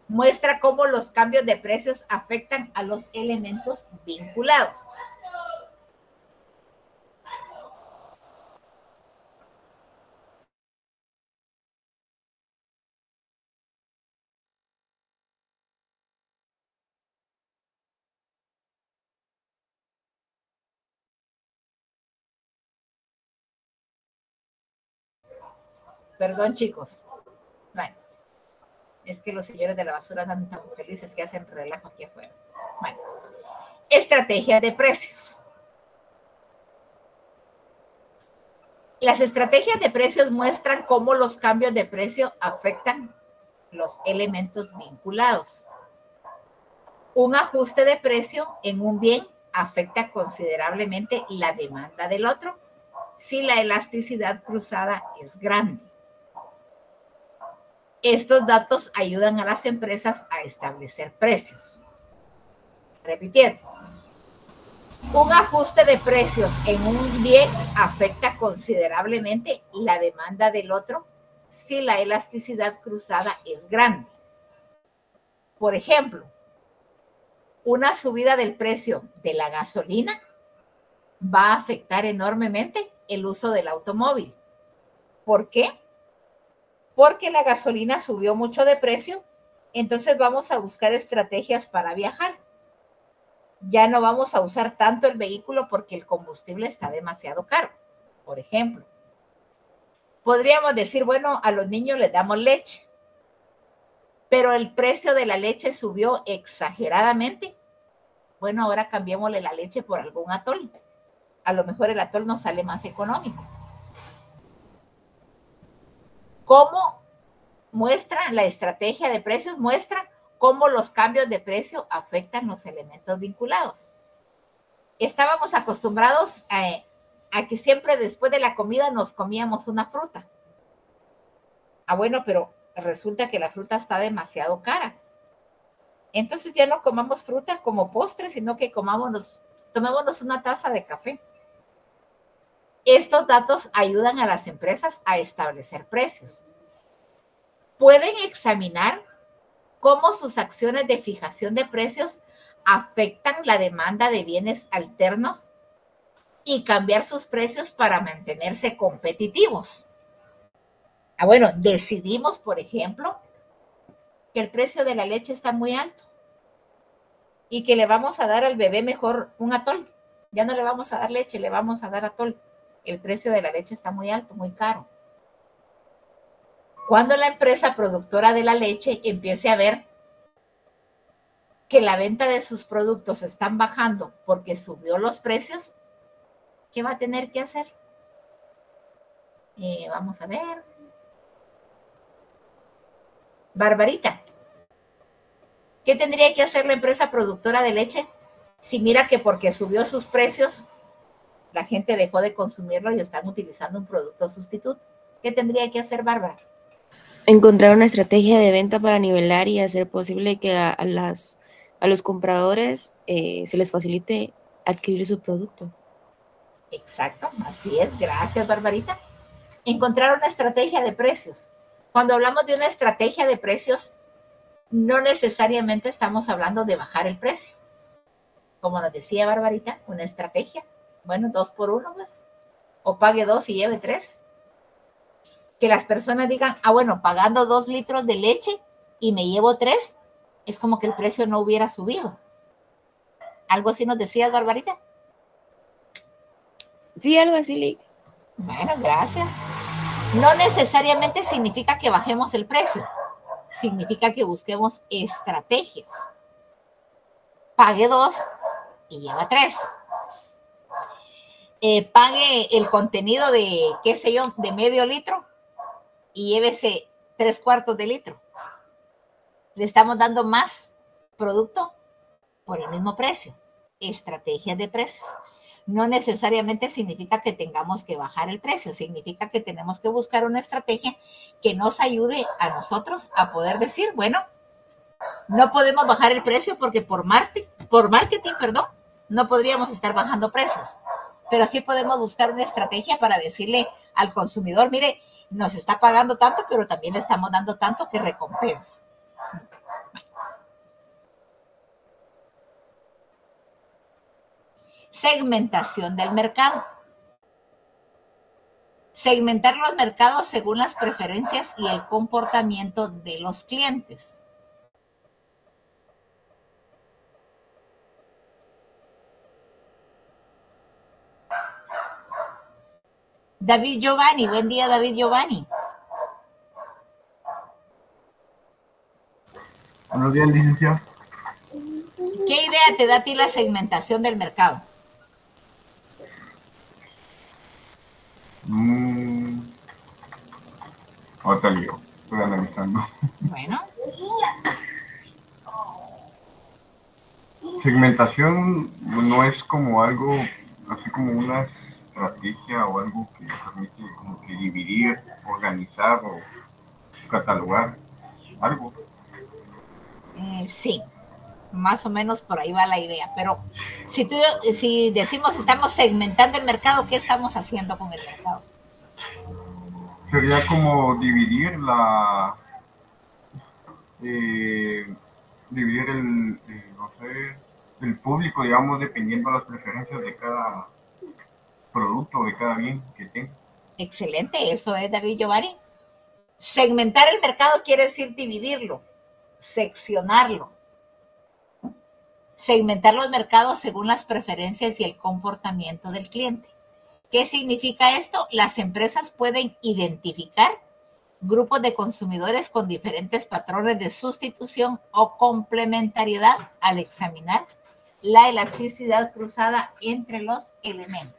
muestra cómo los cambios de precios afectan a los elementos vinculados. Perdón, chicos. Bueno, es que los señores de la basura andan tan felices que hacen relajo aquí afuera. Bueno, estrategia de precios. Las estrategias de precios muestran cómo los cambios de precio afectan los elementos vinculados. Un ajuste de precio en un bien afecta considerablemente la demanda del otro si la elasticidad cruzada es grande. Estos datos ayudan a las empresas a establecer precios. Repitiendo, un ajuste de precios en un bien afecta considerablemente la demanda del otro si la elasticidad cruzada es grande. Por ejemplo, una subida del precio de la gasolina va a afectar enormemente el uso del automóvil. ¿Por qué? Porque la gasolina subió mucho de precio, entonces vamos a buscar estrategias para viajar. Ya no vamos a usar tanto el vehículo porque el combustible está demasiado caro. Por ejemplo, podríamos decir, bueno, a los niños les damos leche, pero el precio de la leche subió exageradamente. Bueno, ahora cambiémosle la leche por algún atol. A lo mejor el atol nos sale más económico. ¿Cómo muestra la estrategia de precios? Muestra cómo los cambios de precio afectan los elementos vinculados. Estábamos acostumbrados a que siempre después de la comida nos comíamos una fruta. Ah, bueno, pero resulta que la fruta está demasiado cara. Entonces ya no comamos fruta como postre, sino que tomémonos una taza de café. Estos datos ayudan a las empresas a establecer precios. Pueden examinar cómo sus acciones de fijación de precios afectan la demanda de bienes alternos y cambiar sus precios para mantenerse competitivos. Ah, bueno, decidimos, por ejemplo, que el precio de la leche está muy alto y que le vamos a dar al bebé mejor un atol. Ya no le vamos a dar leche, le vamos a dar atol. El precio de la leche está muy alto, muy caro. Cuando la empresa productora de la leche empiece a ver que la venta de sus productos están bajando porque subió los precios, ¿qué va a tener que hacer? Vamos a ver. Barbarita, ¿qué tendría que hacer la empresa productora de leche si mira que porque subió sus precios la gente dejó de consumirlo y están utilizando un producto sustituto? ¿Qué tendría que hacer Bárbara? Encontrar una estrategia de venta para nivelar y hacer posible que a los compradores se les facilite adquirir su producto. Exacto, así es. Gracias, Barbarita. Encontrar una estrategia de precios. Cuando hablamos de una estrategia de precios, no necesariamente estamos hablando de bajar el precio. Como nos decía Barbarita, una estrategia. Bueno, 2 por 1, pues. O pague 2 y lleve 3. Que las personas digan, ah, bueno, pagando 2 litros de leche y me llevo 3, es como que el precio no hubiera subido. ¿Algo así nos decías, Barbarita? Sí, algo así, Lick. Bueno, gracias. No necesariamente significa que bajemos el precio. Significa que busquemos estrategias. Pague 2 y lleva 3. Pague el contenido de, qué sé yo, de medio litro y llévese 3/4 de litro. Le estamos dando más producto por el mismo precio. Estrategias de precios. No necesariamente significa que tengamos que bajar el precio, significa que tenemos que buscar una estrategia que nos ayude a nosotros a poder decir, bueno, no podemos bajar el precio porque por marketing, no podríamos estar bajando precios, pero sí podemos buscar una estrategia para decirle al consumidor, mire, nos está pagando tanto, pero también le estamos dando tanto que recompensa. Segmentación del mercado. Segmentar los mercados según las preferencias y el comportamiento de los clientes. David Giovanni, buen día David Giovanni. Buenos días, licenciado. ¿Qué idea te da a ti la segmentación del mercado? Ahorita lío, estoy analizando. Bueno. Segmentación no es como algo, así como una estrategia o algo que permite como que dividir, organizar o catalogar algo. Sí, más o menos por ahí va la idea, pero si decimos estamos segmentando el mercado, ¿qué estamos haciendo con el mercado? Sería como dividir dividir no sé, el público, digamos, dependiendo de las preferencias de cada producto, de cada bien que tenga. Excelente, eso es David Giovanni. Segmentar el mercado quiere decir dividirlo, seccionarlo. Segmentar los mercados según las preferencias y el comportamiento del cliente. ¿Qué significa esto? Las empresas pueden identificar grupos de consumidores con diferentes patrones de sustitución o complementariedad al examinar la elasticidad cruzada entre los elementos.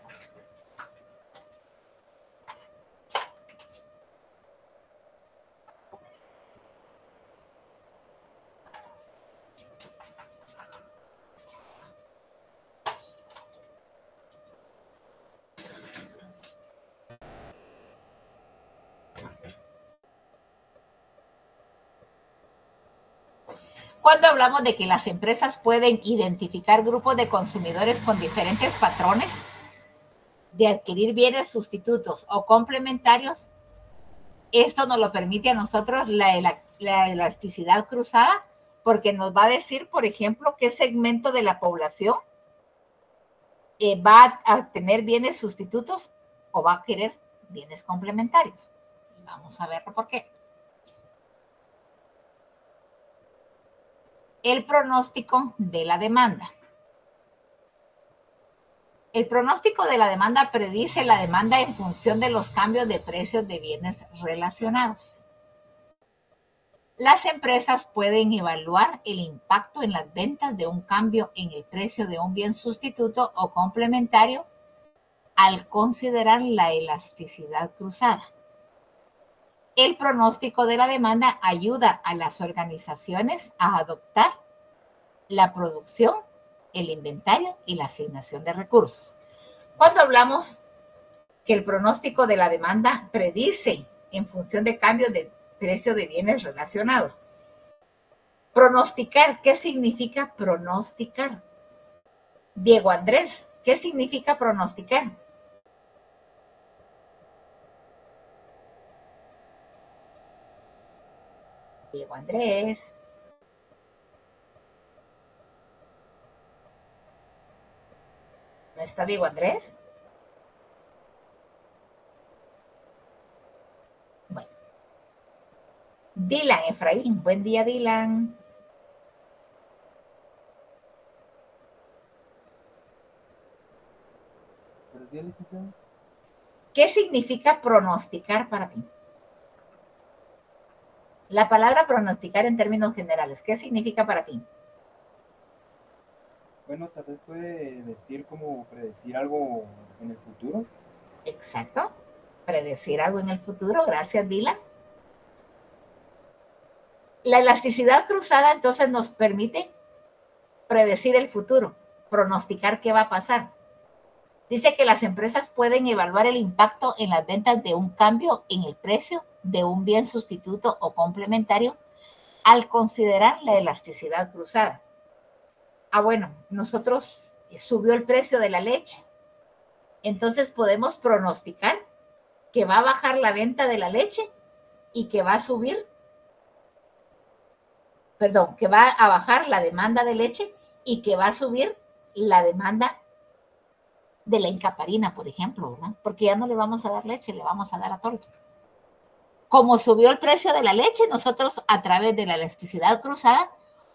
Cuando hablamos de que las empresas pueden identificar grupos de consumidores con diferentes patrones de adquirir bienes sustitutos o complementarios, esto nos lo permite a nosotros la elasticidad cruzada, porque nos va a decir, por ejemplo, qué segmento de la población va a tener bienes sustitutos o va a querer bienes complementarios. Vamos a verlo por qué. El pronóstico de la demanda. El pronóstico de la demanda predice la demanda en función de los cambios de precios de bienes relacionados. Las empresas pueden evaluar el impacto en las ventas de un cambio en el precio de un bien sustituto o complementario al considerar la elasticidad cruzada. El pronóstico de la demanda ayuda a las organizaciones a adoptar la producción, el inventario y la asignación de recursos. Cuando hablamos que el pronóstico de la demanda predice en función de cambios de precio de bienes relacionados. Pronosticar, ¿qué significa pronosticar? Diego Andrés, ¿qué significa pronosticar? Diego Andrés. ¿No está Diego Andrés? Bueno. Dylan Efraín. Buen día, Dylan. Buenos días, licenciado. ¿Qué significa pronosticar para ti? La palabra pronosticar en términos generales, ¿qué significa para ti? Bueno, tal vez puede decir como predecir algo en el futuro. Exacto. Predecir algo en el futuro. Gracias, Dylan. La elasticidad cruzada entonces nos permite predecir el futuro, pronosticar qué va a pasar. Dice que las empresas pueden evaluar el impacto en las ventas de un cambio en el precio de un bien sustituto o complementario al considerar la elasticidad cruzada. Bueno, nosotros subió el precio de la leche. Entonces podemos pronosticar que va a bajar la venta de la leche y que va a subir, que va a bajar la demanda de leche y que va a subir la demanda de la encaparina, por ejemplo, ¿verdad? Porque ya no le vamos a dar leche, le vamos a dar atole. Como subió el precio de la leche, nosotros a través de la elasticidad cruzada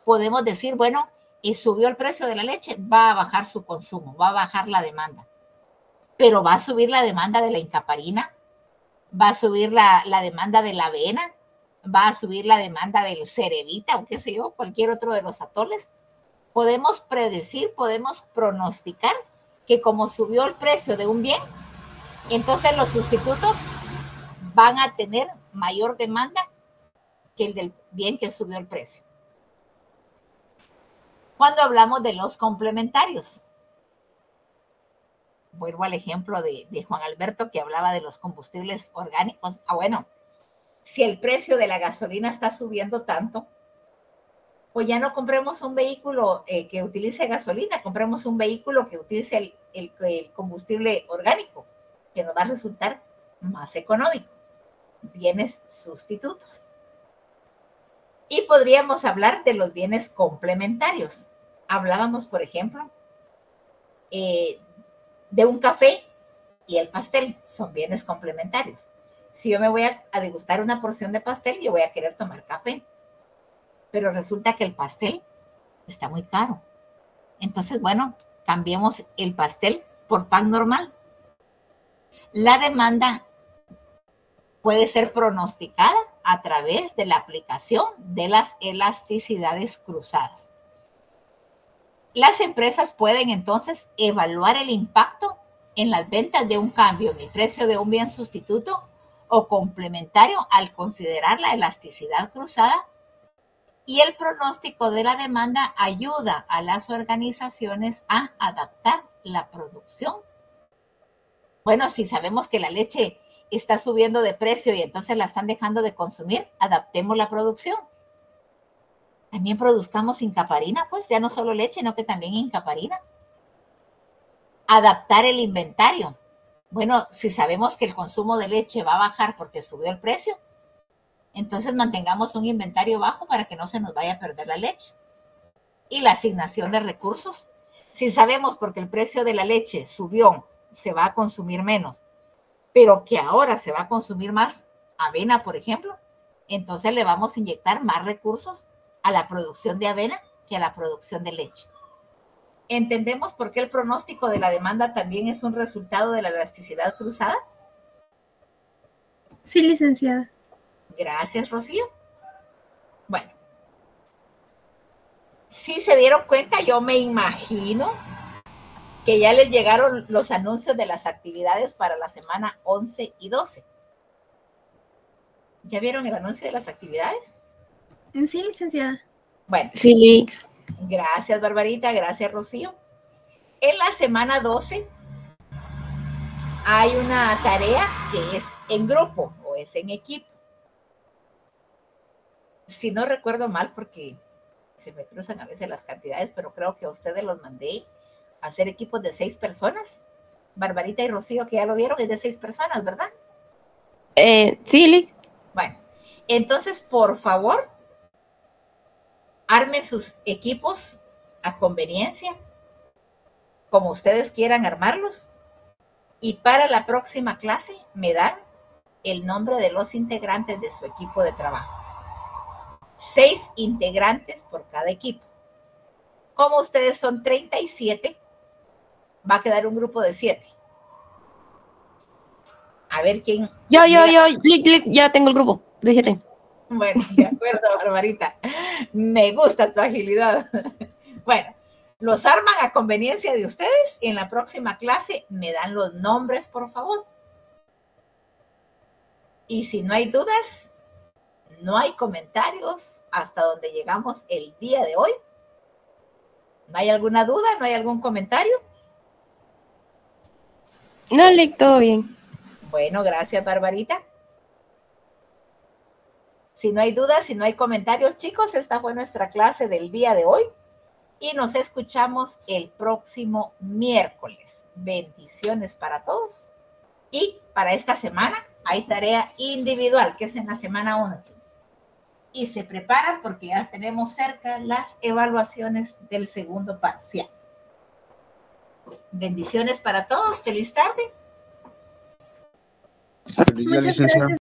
podemos decir, bueno, y subió el precio de la leche, va a bajar su consumo, va a bajar la demanda. Pero va a subir la demanda de la encaparina, va a subir la demanda de la avena, va a subir la demanda del cerevita o qué sé yo, cualquier otro de los atoles. Podemos predecir, podemos pronosticar que como subió el precio de un bien, entonces los sustitutos van a tener mayor demanda que el del bien que subió el precio. Cuando hablamos de los complementarios, vuelvo al ejemplo de Juan Alberto que hablaba de los combustibles orgánicos. Bueno, si el precio de la gasolina está subiendo tanto, pues ya no compremos un vehículo que utilice gasolina, compremos un vehículo que utilice el combustible orgánico, que nos va a resultar más económico. Bienes sustitutos. Y podríamos hablar de los bienes complementarios. Hablábamos, por ejemplo, de un café y el pastel. Son bienes complementarios. Si yo me voy a degustar una porción de pastel, yo voy a querer tomar café. Pero resulta que el pastel está muy caro. Entonces, bueno, cambiemos el pastel por pan normal. La demanda puede ser pronosticada a través de la aplicación de las elasticidades cruzadas. Las empresas pueden entonces evaluar el impacto en las ventas de un cambio en el precio de un bien sustituto o complementario al considerar la elasticidad cruzada, y el pronóstico de la demanda ayuda a las organizaciones a adaptar la producción. Bueno, si sabemos que la leche está subiendo de precio y entonces la están dejando de consumir, adaptemos la producción. También produzcamos incaparina, pues ya no solo leche, sino que también incaparina. Adaptar el inventario. Bueno, si sabemos que el consumo de leche va a bajar porque subió el precio, entonces mantengamos un inventario bajo para que no se nos vaya a perder la leche. Y la asignación de recursos. Si sabemos porque el precio de la leche subió, se va a consumir menos, pero que ahora se va a consumir más avena, por ejemplo, entonces le vamos a inyectar más recursos a la producción de avena que a la producción de leche. ¿Entendemos por qué el pronóstico de la demanda también es un resultado de la elasticidad cruzada? Sí, licenciada. Gracias, Rocío. Bueno, si se dieron cuenta, yo me imagino que ya les llegaron los anuncios de las actividades para la semana 11 y 12. ¿Ya vieron el anuncio de las actividades? Sí, licenciada. Bueno. Sí. Gracias, Barbarita. Gracias, Rocío. En la semana 12 hay una tarea que es en grupo o es en equipo. Si no recuerdo mal, porque se me cruzan a veces las cantidades, pero creo que a ustedes los mandé a hacer equipos de 6 personas. Barbarita y Rocío, que ya lo vieron, es de 6 personas, ¿verdad? Sí. Bueno, entonces, por favor, armen sus equipos a conveniencia, como ustedes quieran armarlos, y para la próxima clase me dan el nombre de los integrantes de su equipo de trabajo. 6 integrantes por cada equipo. Como ustedes son 37, va a quedar un grupo de 7. A ver quién. Yo, ya tengo el grupo, dígete. Bueno, de acuerdo, Barbarita. Me gusta tu agilidad. Bueno, los arman a conveniencia de ustedes y en la próxima clase me dan los nombres, por favor. Y si no hay dudas, no hay comentarios hasta donde llegamos el día de hoy. ¿No hay alguna duda? ¿No hay algún comentario? No, Lick, todo bien. Bueno, gracias, Barbarita. Si no hay dudas, si no hay comentarios, chicos, esta fue nuestra clase del día de hoy y nos escuchamos el próximo miércoles. Bendiciones para todos. Y para esta semana hay tarea individual, que es en la semana 11. Y se preparan porque ya tenemos cerca las evaluaciones del segundo parcial. Bendiciones para todos. Feliz tarde. Muchas gracias.